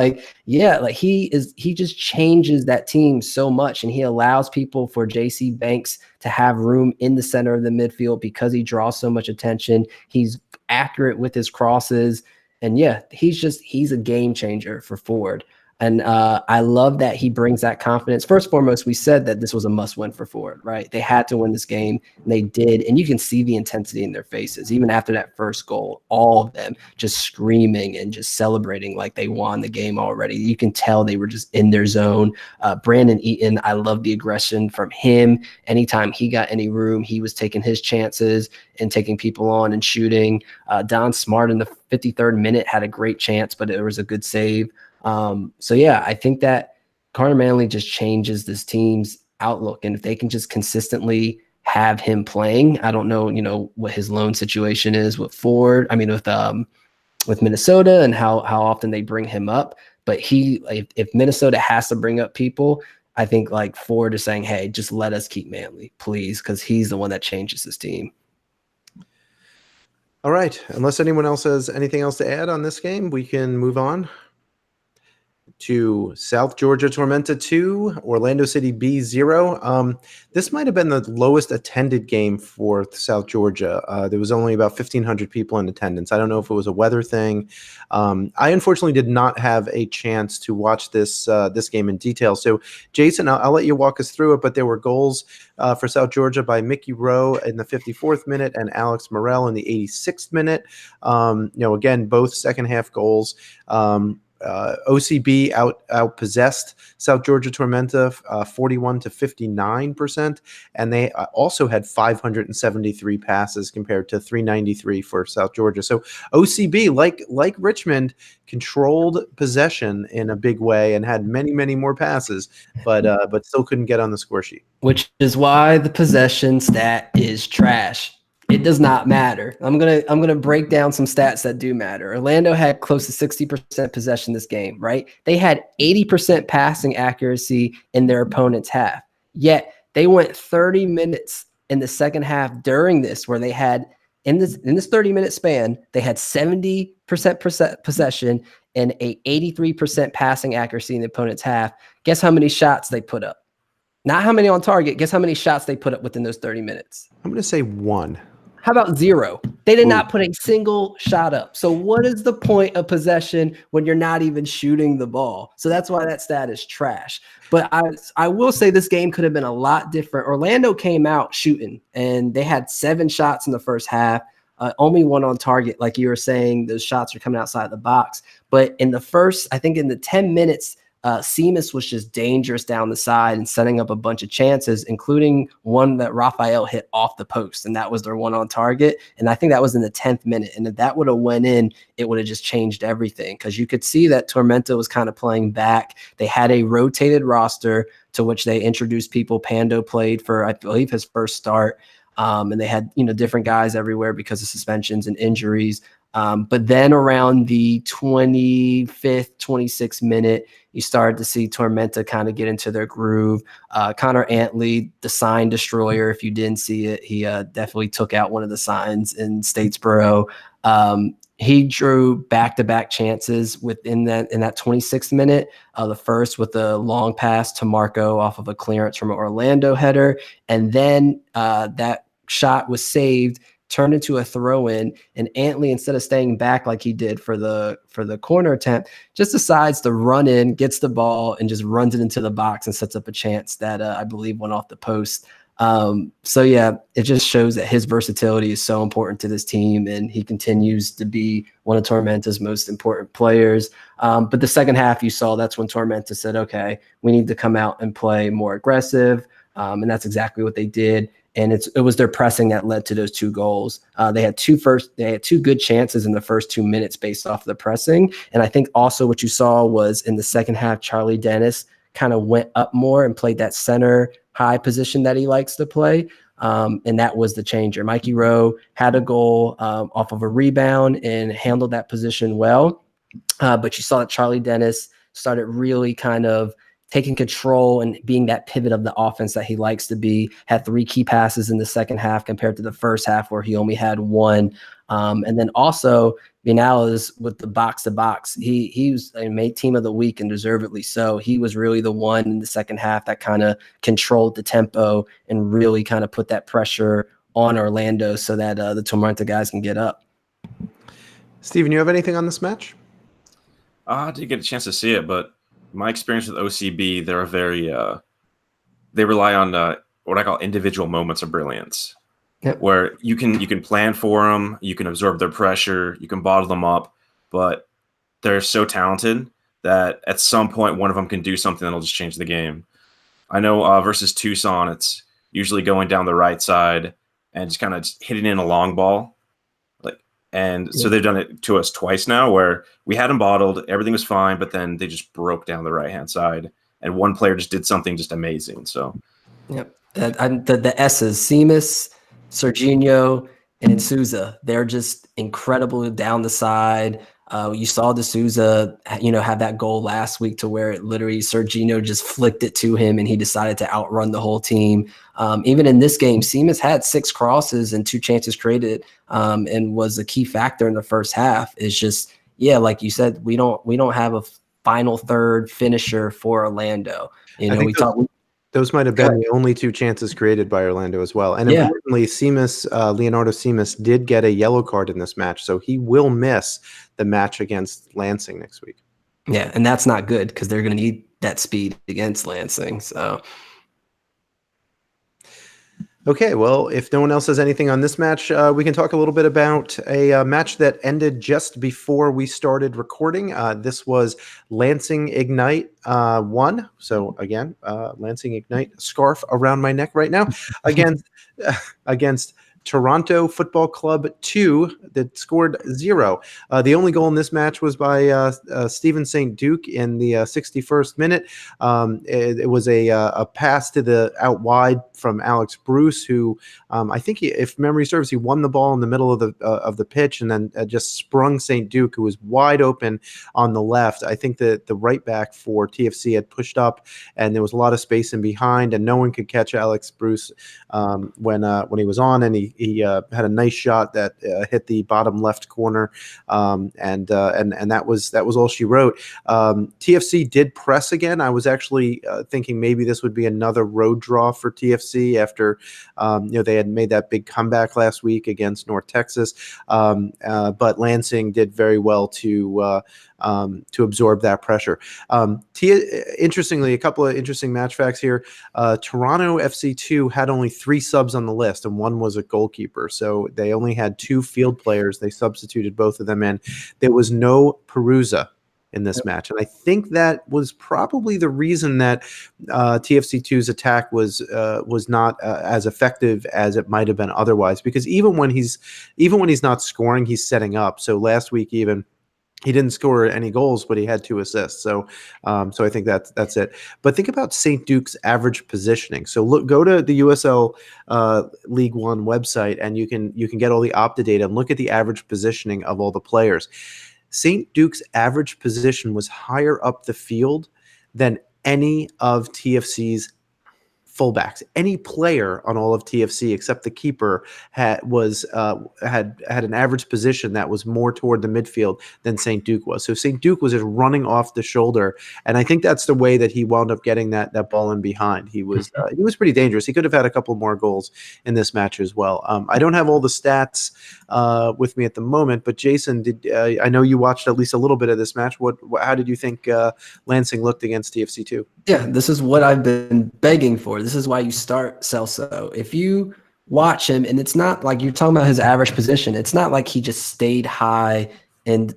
he just changes that team so much, and he allows people for JC Banks to have room in the center of the midfield because he draws so much attention. He's accurate with his crosses, and he's a game changer for Ford. And I love that he brings that confidence. First and foremost, we said that this was a must-win for Ford, right? They had to win this game, and they did. And you can see the intensity in their faces. Even after that first goal, all of them just screaming and just celebrating like they won the game already. You can tell they were just in their zone. Brandon Eaton, I love the aggression from him. Anytime he got any room, he was taking his chances and taking people on and shooting. Don Smart in the 53rd minute had a great chance, but it was a good save. I think that Carter Manley just changes this team's outlook. And if they can just consistently have him playing, I don't know, what his loan situation is with with Minnesota and how often they bring him up. But if Minnesota has to bring up people, I think Ford is saying, hey, just let us keep Manley, please, because he's the one that changes this team. All right. Unless anyone else has anything else to add on this game, we can move on to South Georgia Tormenta 2, Orlando City B 0. This might have been the lowest attended game for South Georgia. There was only about 1,500 people in attendance. I don't know if it was a weather thing. I unfortunately did not have a chance to watch this game in detail. So, Jason, I'll let you walk us through it. But there were goals for South Georgia by Mickey Rowe in the 54th minute and Alex Morel in the 86th minute. Again, both second half goals. OCB outpossessed South Georgia Tormenta 41 to 59%, and they also had 573 passes compared to 393 for South Georgia. So OCB, like Richmond, controlled possession in a big way and had many more passes, but still couldn't get on the score sheet. Which is why the possession stat is trash. It does not matter. I'm gonna break down some stats that do matter. Orlando had close to 60% possession this game, right? They had 80% passing accuracy in their opponent's half. Yet they went 30 minutes in the second half during this, where they had in this 30-minute span, they had 70% possession and a 83% passing accuracy in the opponent's half. Guess how many shots they put up? Not how many on target. Guess how many shots they put up within those 30 minutes? I'm going to say 1. How about 0? They did not put a single shot up. So what is the point of possession when you're not even shooting the ball? So that's why that stat is trash. But I will say this game could have been a lot different. Orlando came out shooting, and they had 7 shots in the first half, only 1 on target. Like you were saying, those shots are coming outside the box. But in the 10 minutes, Seamus was just dangerous down the side and setting up a bunch of chances, including one that Raphael hit off the post, and that was their 1 on target. And I think that was in the 10th minute. And if that would have went in, it would have just changed everything, because you could see that Tormenta was kind of playing back. They had a rotated roster to which they introduced people. Pando played for, I believe, his first start. And they had, different guys everywhere because of suspensions and injuries. But then around the 25th, 26th minute, you started to see Tormenta kind of get into their groove. Connor Antley, the sign destroyer, if you didn't see it, he definitely took out one of the signs in Statesboro. He drew back-to-back chances in that 26th minute. The first with a long pass to Marco off of a clearance from an Orlando header. And then that shot was saved, turned into a throw-in, and Antley, instead of staying back like he did for the corner attempt, just decides to run in, gets the ball, and just runs it into the box and sets up a chance that I believe went off the post. It just shows that his versatility is so important to this team, and he continues to be one of Tormenta's most important players. But the second half, you saw that's when Tormenta said, okay, we need to come out and play more aggressive, and that's exactly what they did. And it was their pressing that led to those 2 goals. They had 2 good chances in the first 2 minutes based off of the pressing. And I think also what you saw was in the second half, Charlie Dennis kind of went up more and played that center high position that he likes to play. And that was the changer. Mikey Rowe had a goal off of a rebound and handled that position well. But you saw that Charlie Dennis started really kind of taking control and being that pivot of the offense that he likes to be. Had 3 key passes in the second half compared to the first half where he only had 1. And then also Vinales with the box to box. He was made team of the week and deservedly so. He was really the one in the second half that kind of controlled the tempo and really kind of put that pressure on Orlando so that the Tormenta guys can get up. Steven, you have anything on this match? I didn't get a chance to see it, but my experience with OCB, they're very they rely on what I call individual moments of brilliance. Yep. Where you can plan for them, you can absorb their pressure, you can bottle them up, but they're so talented that at some point one of them can do something that'll just change the game. I know versus Tucson, it's usually going down the right side and just kind of hitting in a long ball. So they've done it to us twice now where we had them bottled, everything was fine, but then they just broke down the right-hand side and one player just did something just amazing. So, yep. The S's, Seamus, Serginho, and Souza, they're just incredible down the side. You saw D'Souza, have that goal last week to where it literally Serginho just flicked it to him and he decided to outrun the whole team. Even in this game, Seamus had 6 crosses and 2 chances created, and was a key factor in the first half. It's just, like you said, we don't have a final third finisher for Orlando. Those might have been the only 2 chances created by Orlando as well. And importantly, Leonardo Seamus did get a yellow card in this match, so he will miss the match against Lansing next week. Yeah, and that's not good because they're going to need that speed against Lansing. So, okay, well, if no one else has anything on this match, we can talk a little bit about a match that ended just before we started recording. This was Lansing Ignite 1. So again, Lansing Ignite, scarf around my neck right now, against Toronto Football Club 2 that scored 0. The only goal in this match was by Stephen St. Duke in the 61st minute. It was a pass to the out wide from Alex Bruce, who I think, if memory serves, he won the ball in the middle of the pitch and then just sprung St. Duke, who was wide open on the left. I think that the right back for TFC had pushed up and there was a lot of space in behind and no one could catch Alex Bruce when he was on, and he had a nice shot that hit the bottom left corner, and that was all she wrote. TFC did press again. I was actually thinking maybe this would be another road draw for TFC after they had made that big comeback last week against North Texas, but Lansing did very well to absorb that pressure. Interestingly, a couple of interesting match facts here. Toronto FC2 had only 3 subs on the list, and one was a goalkeeper. So they only had 2 field players. They substituted both of them in. There was no Perusa in this match. And I think that was probably the reason that TFC2's attack was not as effective as it might have been otherwise, because even when he's not scoring, he's setting up. So last week even, he didn't score any goals, but he had 2 assists. So I think that's it. But think about St. Duke's average positioning. So go to the USL League One website, and you can get all the Opta data and look at the average positioning of all the players. St. Duke's average position was higher up the field than any of TFC's fullbacks. Any player on all of TFC except the keeper had an average position that was more toward the midfield than St. Duke was. So St. Duke was just running off the shoulder, and I think that's the way that he wound up getting that ball in behind. He was pretty dangerous. He could have had a couple more goals in this match as well. I don't have all the stats with me at the moment, but Jason, I know you watched at least a little bit of this match. How did you think Lansing looked against TFC2? Yeah, this is what I've been begging for. This is why you start Celso. If you watch him, and it's not like you're talking about his average position, it's not like he just stayed high And,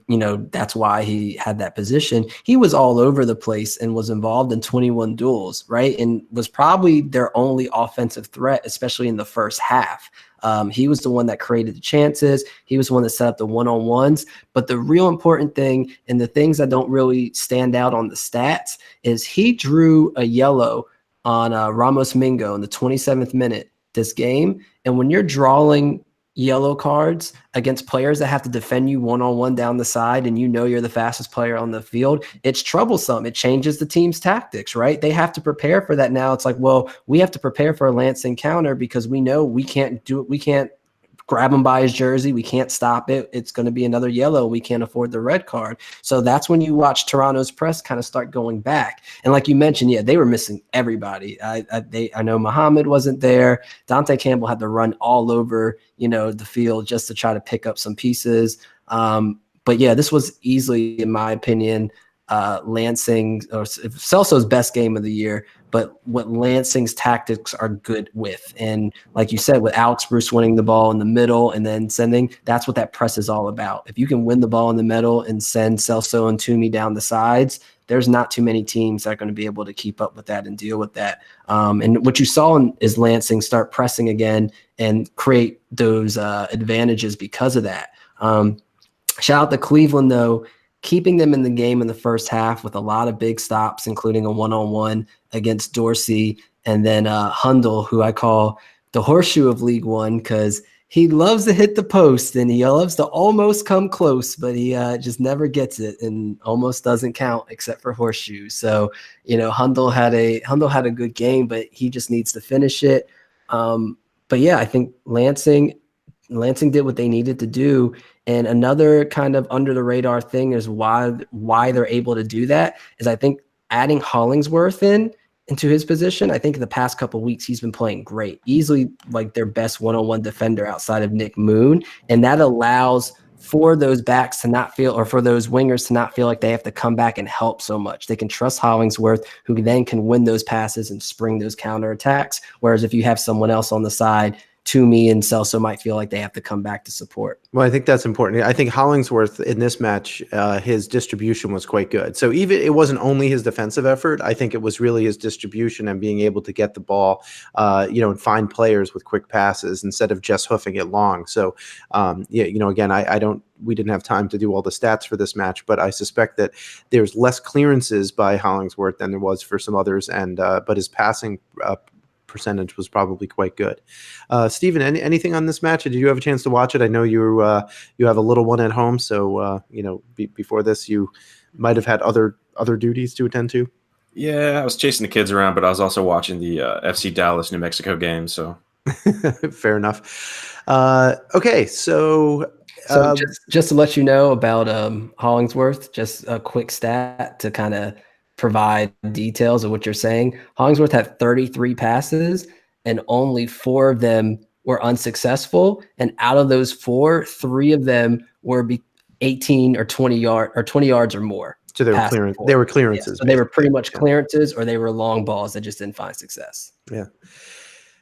that's why he had that position. He was all over the place and was involved in 21 duels, right? And was probably their only offensive threat, especially in the first half. He was the one that created the chances. He was the one that set up the one-on-ones. But the real important thing, and the things that don't really stand out on the stats, is he drew a yellow on Ramos Mingo in the 27th minute this game. And when you're drawing yellow cards against players that have to defend you one-on-one down the side, and you're the fastest player on the field, it's troublesome. It changes the team's tactics, right? They have to prepare for that now. It's like, well, we have to prepare for a Lansing counter because we know we can't do it. We can't grab him by his jersey. We can't stop it. It's going to be another yellow. We can't afford the red card. So that's when you watch Toronto's press kind of start going back. And like you mentioned, yeah, they were missing everybody. I know Muhammad wasn't there. Dante Campbell had to run all over, the field just to try to pick up some pieces. But yeah, this was easily, in my opinion, Lansing or Celso's best game of the year, but what Lansing's tactics are good with. And like you said, with Alex Bruce winning the ball in the middle and then sending, that's what that press is all about. If you can win the ball in the middle and send Celso and Toomey down the sides, there's not too many teams that are going to be able to keep up with that and deal with that. And what you saw is Lansing start pressing again and create those advantages because of that. Shout out to Cleveland, though, keeping them in the game in the first half with a lot of big stops, including a one-on-one against Dorsey, and then Hundle, who I call the horseshoe of League One because he loves to hit the post and he loves to almost come close, but he just never gets it and almost doesn't count except for horseshoe. So, Hundle had a good game, but he just needs to finish it. But yeah, I think Lansing did what they needed to do. And another kind of under the radar thing is why they're able to do that is I think adding Hollingsworth into his position. I think in the past couple of weeks, he's been playing great, easily like their best one-on-one defender outside of Nick Moon. And that allows for those backs to not feel, or for those wingers to not feel like they have to come back and help so much. They can trust Hollingsworth, who then can win those passes and spring those counterattacks. Whereas if you have someone else on the side, Toomey and Celso might feel like they have to come back to support. Well, I think that's important. I think Hollingsworth in this match, his distribution was quite good. So even it wasn't only his defensive effort. I think it was really his distribution and being able to get the ball, and find players with quick passes instead of just hoofing it long. So, again, we didn't have time to do all the stats for this match, but I suspect that there's less clearances by Hollingsworth than there was for some others, and but his passing percentage was probably quite good. Stephen, anything on this match? Did you have a chance to watch it? I know you have a little one at home, so before this you might have had other duties to attend to. Yeah, I was chasing the kids around, but I was also watching the FC Dallas New Mexico game. So fair enough. Okay, so just to let you know about Hollingsworth, just a quick stat to kind of provide details of what you're saying. Hollingsworth had 33 passes and only 4 of them were unsuccessful. And out of those 4, 3 of them were 18 or 20 yards or more. So they were clearances. Yeah, so they were pretty much clearances, or they were long balls that just didn't find success. Yeah.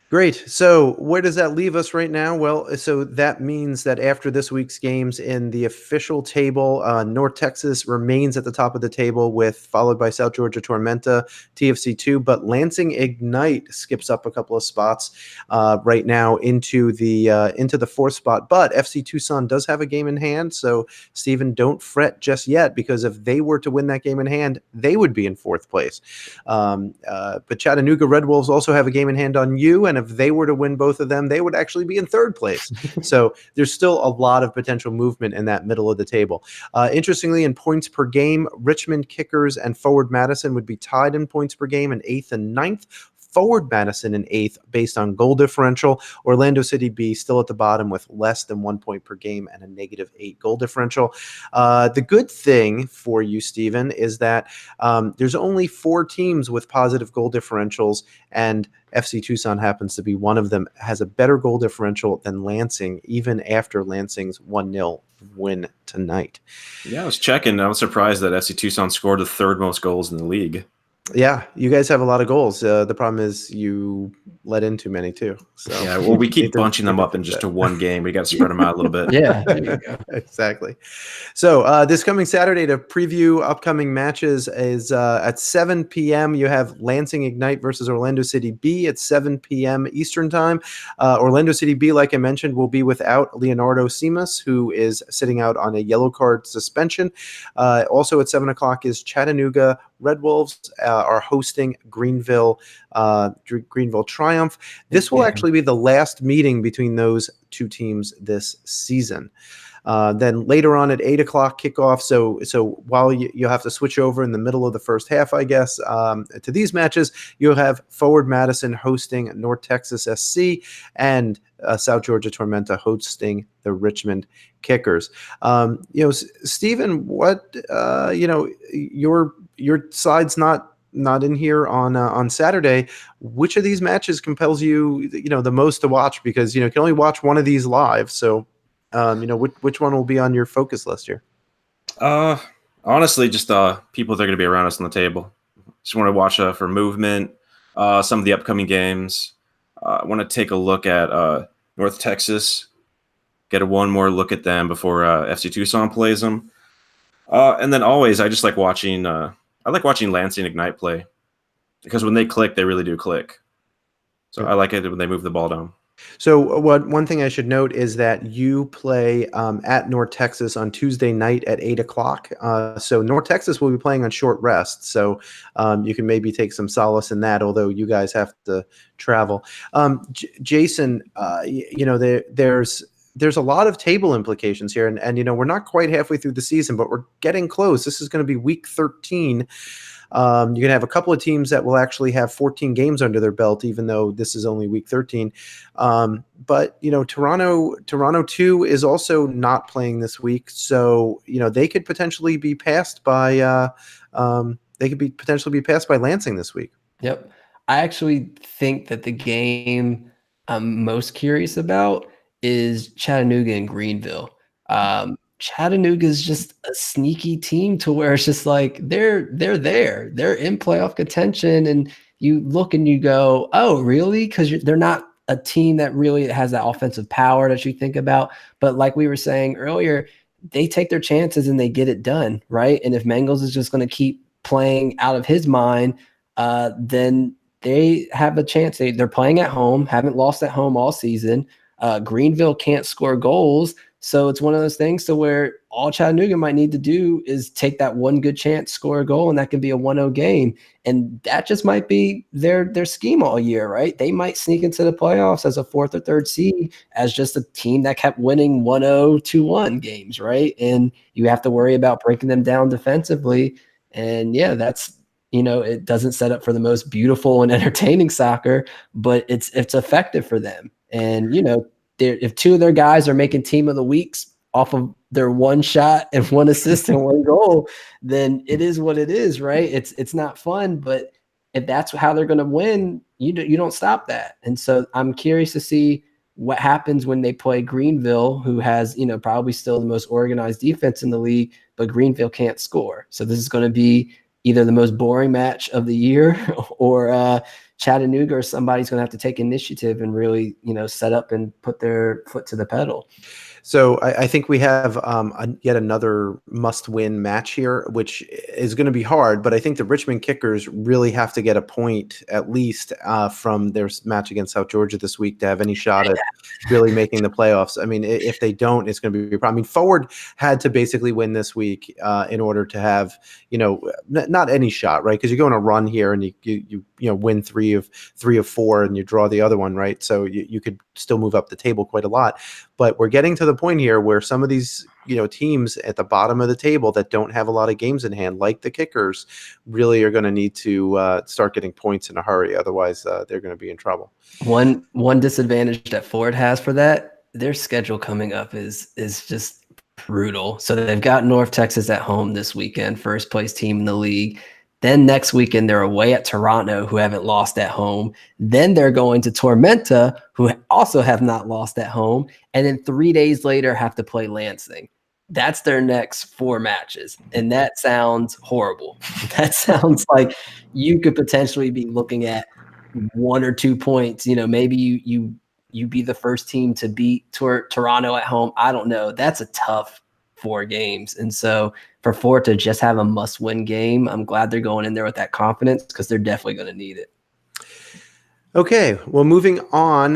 Great. So where does that leave us right now? Well, so that means that after this week's games in the official table, North Texas remains at the top of the table followed by South Georgia Tormenta, TFC2, but Lansing Ignite skips up a couple of spots right now into the 4th spot. But FC Tucson does have a game in hand. So Stephen, don't fret just yet, because if they were to win that game in hand, they would be in 4th place. But Chattanooga Red Wolves also have a game in hand on you, and if they were to win both of them, they would actually be in 3rd place. So there's still a lot of potential movement in that middle of the table. Interestingly, in points per game, Richmond Kickers and Forward Madison would be tied in points per game in 8th and 9th. Forward Madison in 8th based on goal differential. Orlando City B still at the bottom with less than 1 point per game and a -8 goal differential. The good thing for you, Stephen, is that there's only 4 teams with positive goal differentials, and FC Tucson happens to be one of them, has a better goal differential than Lansing, even after Lansing's 1-0 win tonight. Yeah, I was checking. I was surprised that FC Tucson scored the 3rd most goals in the league. Yeah, you guys have a lot of goals. The problem is you let in too many too. So Yeah, well, we keep need to- bunching them need to up in fix just that. to one game. We got to spread them out a little bit. Yeah, there you go. Exactly. So this coming Saturday to preview upcoming matches is at 7 p.m. You have Lansing Ignite versus Orlando City B at 7 p.m. Eastern time. Orlando City B, like I mentioned, will be without Leonardo Simas, who is sitting out on a yellow card suspension. Also at 7 o'clock is Chattanooga Red Wolves are hosting Greenville Triumph. This will game. actually be the last meeting between those two teams this season. Then later on at 8 o'clock kickoff. So while you'll have to switch over in the middle of the first half, I guess, to these matches, you'll have Forward Madison hosting North Texas SC and South Georgia Tormenta hosting the Richmond Kickers. Stephen, what your side's not in here on Saturday. Which of these matches compels you the most to watch? Because you can only watch one of these live. So which one will be on your focus list here? Honestly, just people that are going to be around us on the table. Just want to watch for movement, some of the upcoming games. I want to take a look at North Texas, get one more look at them before FC Tucson plays them. And then always, I just like watching. I like watching Lansing Ignite play because when they click, they really do click. So I like it when they move the ball down. So one thing I should note is that you play at North Texas on Tuesday night at 8 o'clock. So North Texas will be playing on short rest. So you can maybe take some solace in that, although you guys have to travel. Jason, there's a lot of table implications here. And we're not quite halfway through the season, but we're getting close. This is going to be week 13. You're going to have a couple of teams that will actually have 14 games under their belt, even though this is only week 13. But Toronto 2 is also not playing this week. So, they could potentially be passed by Lansing this week. Yep. I actually think that the game I'm most curious about is Chattanooga and Greenville. Chattanooga is just a sneaky team to where it's just like they're there. They're in playoff contention, and you look and you go, oh, really? Because they're not a team that really has that offensive power that you think about. But like we were saying earlier, they take their chances and they get it done, right? And if Mangles is just going to keep playing out of his mind, then they have a chance. They're playing at home, haven't lost at home all season. Greenville can't score goals. So it's one of those things to where all Chattanooga might need to do is take that one good chance, score a goal, and that can be a 1-0 game. And that just might be their scheme all year, right? They might sneak into the playoffs as a 4th or 3rd seed as just a team that kept winning 1-0, 2-1 games, right? And you have to worry about breaking them down defensively. And yeah, that's, it doesn't set up for the most beautiful and entertaining soccer, but it's effective for them. And, if 2 of their guys are making team of the weeks off of their 1 shot and 1 assist and 1 goal, then it is what it is, right? It's not fun, but if that's how they're going to win, you don't stop that. And so I'm curious to see what happens when they play Greenville, who has, probably still the most organized defense in the league, but Greenville can't score. So this is going to be either the most boring match of the year or Chattanooga or somebody's going to have to take initiative and really, set up and put their foot to the pedal. So I think we have yet another must-win match here, which is going to be hard. But I think the Richmond Kickers really have to get a point at least from their match against South Georgia this week to have any shot at really making the playoffs. I mean, if they don't, it's going to be a problem. I mean, Forward had to basically win this week in order to have, not any shot, right? Because you go on a run here and you win 3 of 4 and you draw the other one, right? So you could still move up the table quite a lot. But we're getting to the point here where some of these, teams at the bottom of the table that don't have a lot of games in hand, like the Kickers, really are going to need to start getting points in a hurry. Otherwise, they're going to be in trouble. One disadvantage that Ford has for that, their schedule coming up is just brutal. So they've got North Texas at home this weekend, first place team in the league. Then next weekend, they're away at Toronto, who haven't lost at home. Then they're going to Tormenta, who also have not lost at home. And then 3 days later, have to play Lansing. that's their next 4 matches. And that sounds horrible. That sounds like you could potentially be looking at 1 or 2 points. Maybe you be the first team to beat Toronto at home. I don't know. That's a tough 4 games. And so for Fort to just have a must-win game, I'm glad they're going in there with that confidence because they're definitely going to need it. Okay, well, moving on,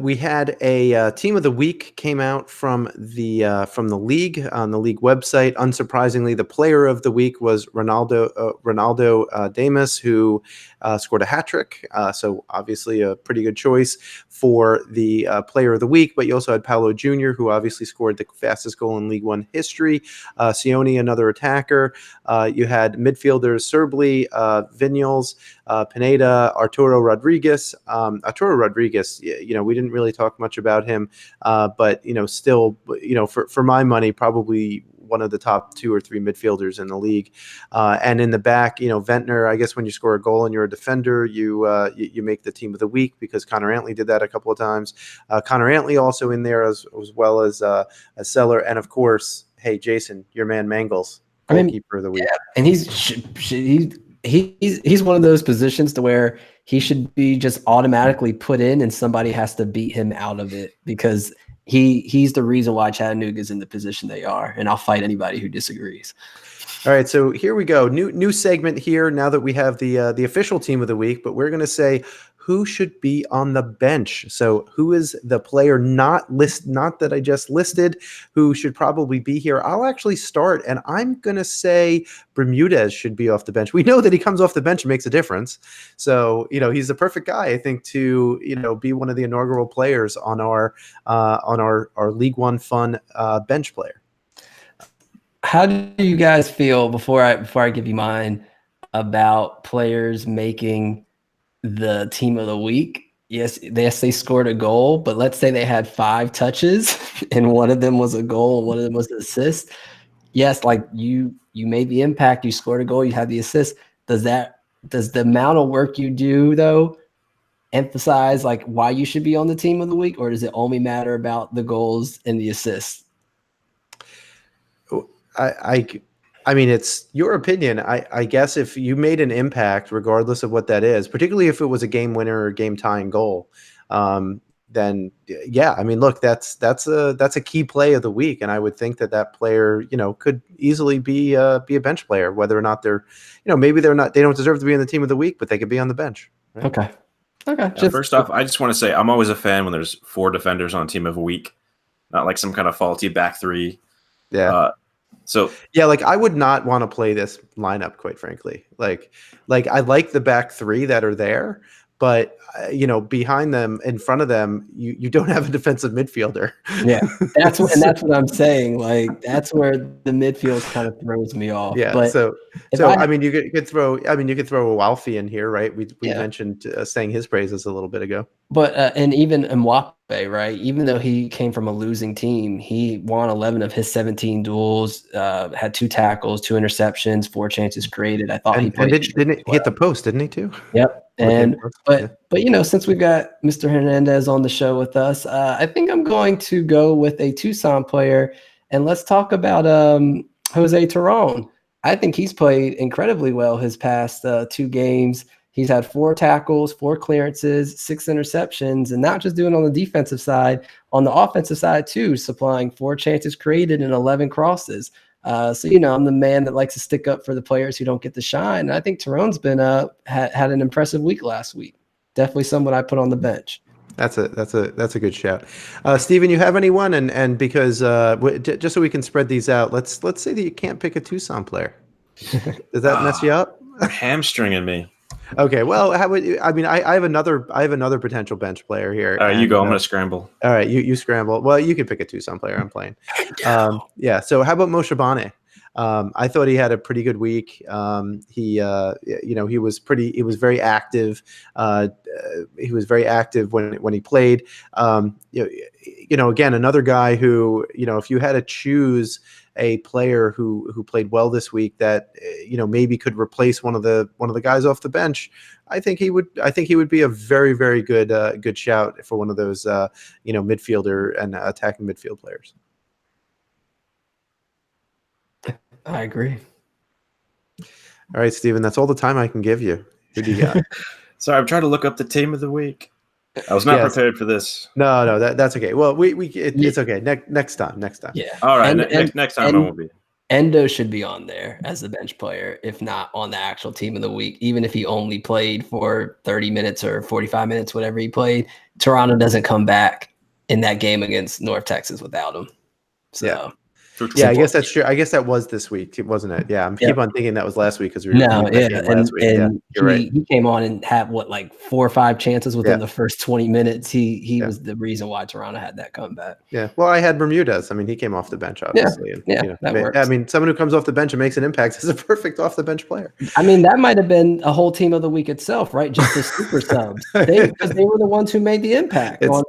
we had a team of the week came out from the league on the league website. Unsurprisingly, the player of the week was Ronaldo Damus, who scored a hat trick. So obviously a pretty good choice for the player of the week. But you also had Paulo Jr., who obviously scored the fastest goal in League One history. Sione, another attacker. You had midfielders Serbly, Vinyals, Pineda, Arturo Rodriguez. Arturo Rodriguez, we didn't really talk much about him, but still, for my money, probably one of the top 2 or 3 midfielders in the league. And in the back, Ventnor, I guess when you score a goal and you're a defender, you make the team of the week because Connor Antley did that a couple of times. Connor Antley also in there as well as a Seller, and of course, hey Jason, your man Mangles, goalkeeper of the week. Yeah, and he's one of those positions to where he should be just automatically put in and somebody has to beat him out of it because he's the reason why Chattanooga's in the position they are. And I'll fight anybody who disagrees. All right, so here we go. New segment here now that we have the official team of the week, but we're going to say who should be on the bench. So who is the player not that I just listed, who should probably be here? I'll actually start, and I'm going to say Bermudez should be off the bench. We know that he comes off the bench and makes a difference. So, he's the perfect guy, I think, to, be one of the inaugural players on our League One Fun bench player. How do you guys feel before I give you mine about players making the team of the week? Yes, they scored a goal, but let's say they had 5 touches and one of them was a goal and one of them was an assist. Yes, like you made the impact, you scored a goal, you had the assist. Does the amount of work you do though emphasize like why you should be on the team of the week, or does it only matter about the goals and the assists? I mean, it's your opinion. I guess if you made an impact, regardless of what that is, particularly if it was a game winner or game tying goal, then yeah, I mean, look, that's a key play of the week, and I would think that player, could easily be a bench player, whether or not they're, maybe they don't deserve to be in the team of the week, but they could be on the bench. Right? Okay. First off, I just want to say I'm always a fan when there's 4 defenders on team of a week, not like some kind of faulty back 3. Yeah. So yeah, like I would not want to play this lineup, quite frankly. Like I like the back 3 that are there, but behind them, in front of them, you don't have a defensive midfielder. Yeah, that's what I'm saying. Like that's where the midfield kind of throws me off. Yeah, but I mean, you could throw a Walfi in here, right? We mentioned saying his praises a little bit ago. But and even Mwape, right? Even though he came from a losing team, he won 11 of his 17 duels, had 2 tackles, 2 interceptions, 4 chances created. I thought he didn't hit the post, didn't he too? Yep. And but since we've got Mr. Hernandez on the show with us, I think I'm going to go with a Tucson player, and let's talk about Jose Terron. I think he's played incredibly well his past 2 games. He's had 4 tackles, 4 clearances, 6 interceptions, and not just doing it on the defensive side, on the offensive side too, supplying 4 chances created and 11 crosses. So I'm the man that likes to stick up for the players who don't get the shine. And I think Terron's been had an impressive week last week. Definitely someone I put on the bench. That's a good shout. Steven, you have anyone? And because just so we can spread these out, let's say that you can't pick a Tucson player. Does that mess you up? Hamstringing me. Okay, well, I have another potential bench player here. All right, you go. I'm going to scramble. All right, you scramble. Well, you can pick a Tucson player. I'm playing. Yeah. So how about Moshe Bane? I thought he had a pretty good week. He was very active. He was very active when he played. Again, another guy who, if you had to choose a player who played well this week that maybe could replace one of the guys off the bench, I think he would be a very, very good shout for one of those midfielder and attacking midfield players. I agree. All right, Steven, that's all the time I can give you. Who do you got? Sorry, I'm trying to look up the team of the week. I was not Yes. prepared for this. No, that's okay. Well, it's okay. Next time. Yeah. All right, And- next time I and- won't be. Endo should be on there as a bench player, if not on the actual team of the week, even if he only played for 30 minutes or 45 minutes, whatever he played. Toronto doesn't come back in that game against North Texas without him. So, Yeah. True, true. Yeah, I guess that's true. I guess that was this week, wasn't it? Yeah, I keep on thinking that was last week because we were no, reviewing that yeah. game last week. Yeah, you're right. He came on and had like 4 or 5 chances within Yeah. the first 20 minutes. He Yeah. was the reason why Toronto had that comeback. Yeah. Well, I had Bermudez. I mean, he came off the bench, obviously. And, yeah, that works. I mean, someone who comes off the bench and makes an impact is a perfect off the bench player. I mean, that might have been a whole team of the week itself, right? Just the super subs. Because they were the ones who made the impact on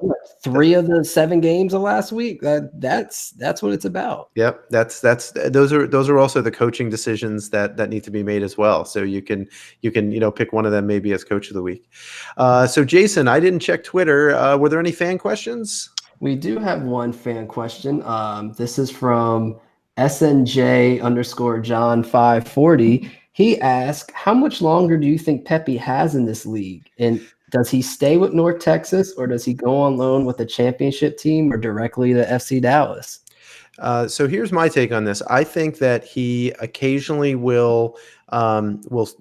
3 of the 7 games of last week. That's what it's about. Yep, those are also the coaching decisions that need to be made as well. So you can pick one of them maybe as coach of the week. So Jason, I didn't check Twitter. Were there any fan questions? We do have one fan question. This is from SNJ_John540. He asked, how much longer do you think Pepe has in this league? And does he stay with North Texas, or does he go on loan with the championship team or directly to FC Dallas? So here's my take on this. I think that he occasionally will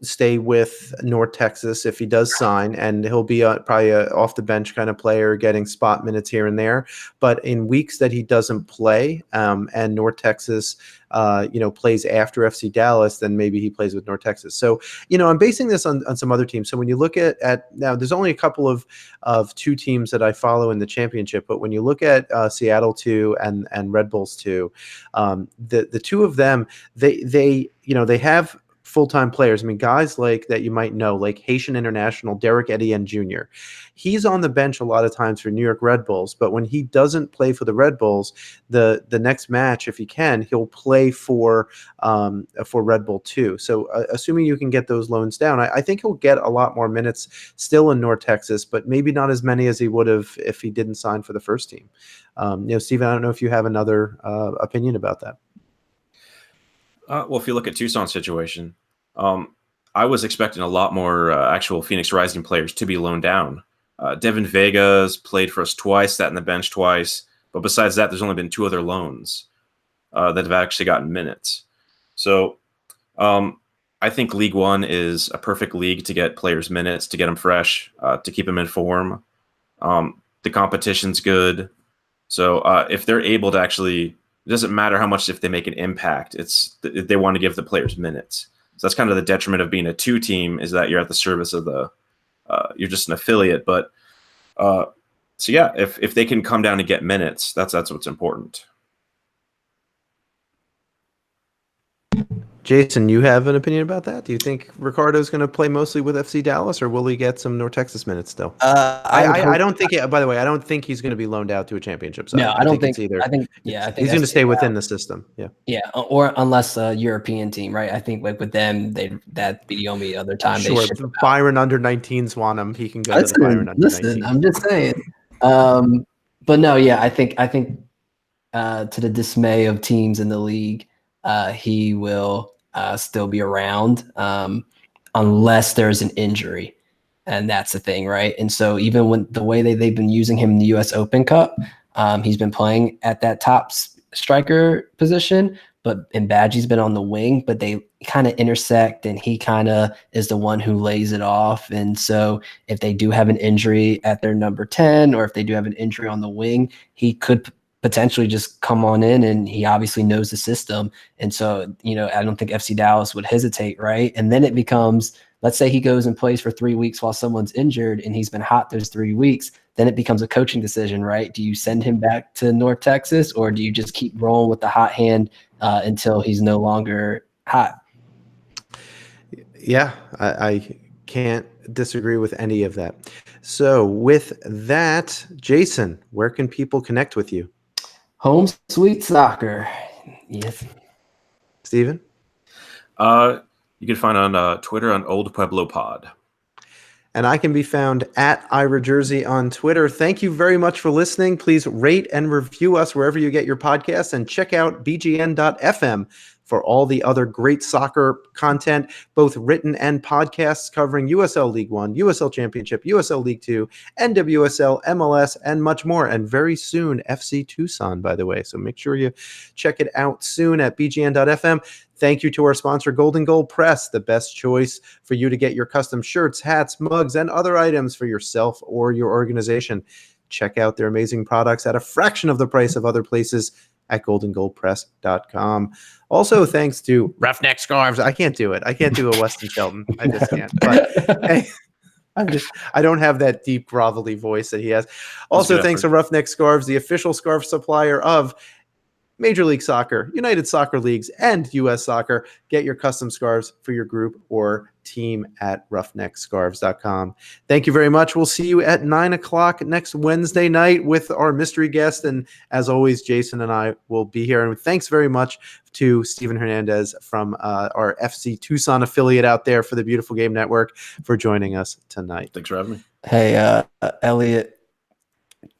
stay with North Texas if he does sign, and he'll be probably a off the bench kind of player, getting spot minutes here and there. But in weeks that he doesn't play, and North Texas, plays after FC Dallas, then maybe he plays with North Texas. So, I'm basing this on some other teams. So when you look at now, there's only a couple of 2 teams that I follow in the championship, but when you look at Seattle 2 and Red Bulls 2, the 2 of them, they have full-time players. I mean, guys like that you might know, like Haitian international Derek Etienne Jr. He's on the bench a lot of times for New York Red Bulls, but when he doesn't play for the Red Bulls, the next match, if he can, he'll play for Red Bull 2. So assuming you can get those loans down, I think he'll get a lot more minutes still in North Texas, but maybe not as many as he would have if he didn't sign for the first team. Steven, I don't know if you have another opinion about that. Well, if you look at Tucson's situation, I was expecting a lot more actual Phoenix Rising players to be loaned down. Devin Vega's played for us twice, sat in the bench twice. But besides that, there's only been 2 other loans that have actually gotten minutes. So I think League One is a perfect league to get players minutes, to get them fresh, to keep them in form. The competition's good. So if they're able to actually, it doesn't matter how much if they make an impact. They want to give the players minutes. So that's kind of the detriment of being a 2 team, is that you're at the service of you're just an affiliate. But so yeah, if they can come down and get minutes, that's what's important. Jason, you have an opinion about that? Do you think Ricardo's going to play mostly with FC Dallas, or will he get some North Texas minutes still? I don't think. By the way, I don't think he's going to be loaned out to a championship side. No, I don't think either. I think he's going to stay within the system. Yeah. Yeah, or unless a European team, right? I think like with them, that'd be the only other time Sure, they ship him out. Byron under 19s want him. He can go to the Byron under 19s. I'm just saying. But no, yeah, I think to the dismay of teams in the league, he will still be around unless there's an injury, and that's the thing, right? And so even when the way they've been using him in the U.S. Open Cup, he's been playing at that top striker position, but Badgie's been on the wing, but they kind of intersect, and he kind of is the one who lays it off. And so if they do have an injury at their number 10, or if they do have an injury on the wing, he could potentially just come on in, and he obviously knows the system. And so, I don't think FC Dallas would hesitate, right? And then it becomes, let's say he goes and plays for 3 weeks while someone's injured and he's been hot those 3 weeks. Then it becomes a coaching decision, right? Do you send him back to North Texas, or do you just keep rolling with the hot hand until he's no longer hot? Yeah, I can't disagree with any of that. So with that, Jason, where can people connect with you? Home Sweet Soccer. Yes. Steven? You can find on Twitter on Old Pueblo Pod. And I can be found at Ira Jersey on Twitter. Thank you very much for listening. Please rate and review us wherever you get your podcasts, and check out bgn.fm for all the other great soccer content, both written and podcasts covering USL League One, USL Championship, USL League Two, NWSL, MLS, and much more. And very soon, FC Tucson, by the way. So make sure you check it out soon at bgn.fm. Thank you to our sponsor, Golden Goal Press, the best choice for you to get your custom shirts, hats, mugs, and other items for yourself or your organization. Check out their amazing products at a fraction of the price of other places at goldengoalpress.com. Also, thanks to Roughneck Scarves. I can't do it. I can't do a Weston Shelton. I just can't. But hey, I don't have that deep, grovelly voice that he has. Also, thanks to Roughneck Scarves, the official scarf supplier of Major League Soccer, United Soccer Leagues, and U.S. Soccer. Get your custom scarves for your group or team at roughneckscarves.com. Thank you very much. We'll see you at 9 o'clock next Wednesday night with our mystery guest. And as always, Jason and I will be here. And thanks very much to Steven Hernandez from our FC Tucson affiliate out there for the Beautiful Game Network for joining us tonight. Thanks for having me. Hey, Elliot,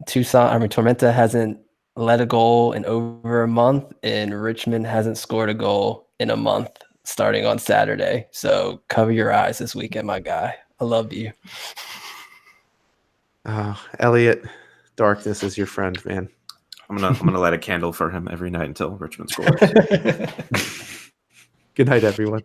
Tormenta hasn't led a goal in over a month, and Richmond hasn't scored a goal in a month starting on Saturday. So cover your eyes this weekend, my guy. I love you. Elliot, darkness is your friend, man. I'm gonna light a candle for him every night until Richmond scores. Good night, everyone.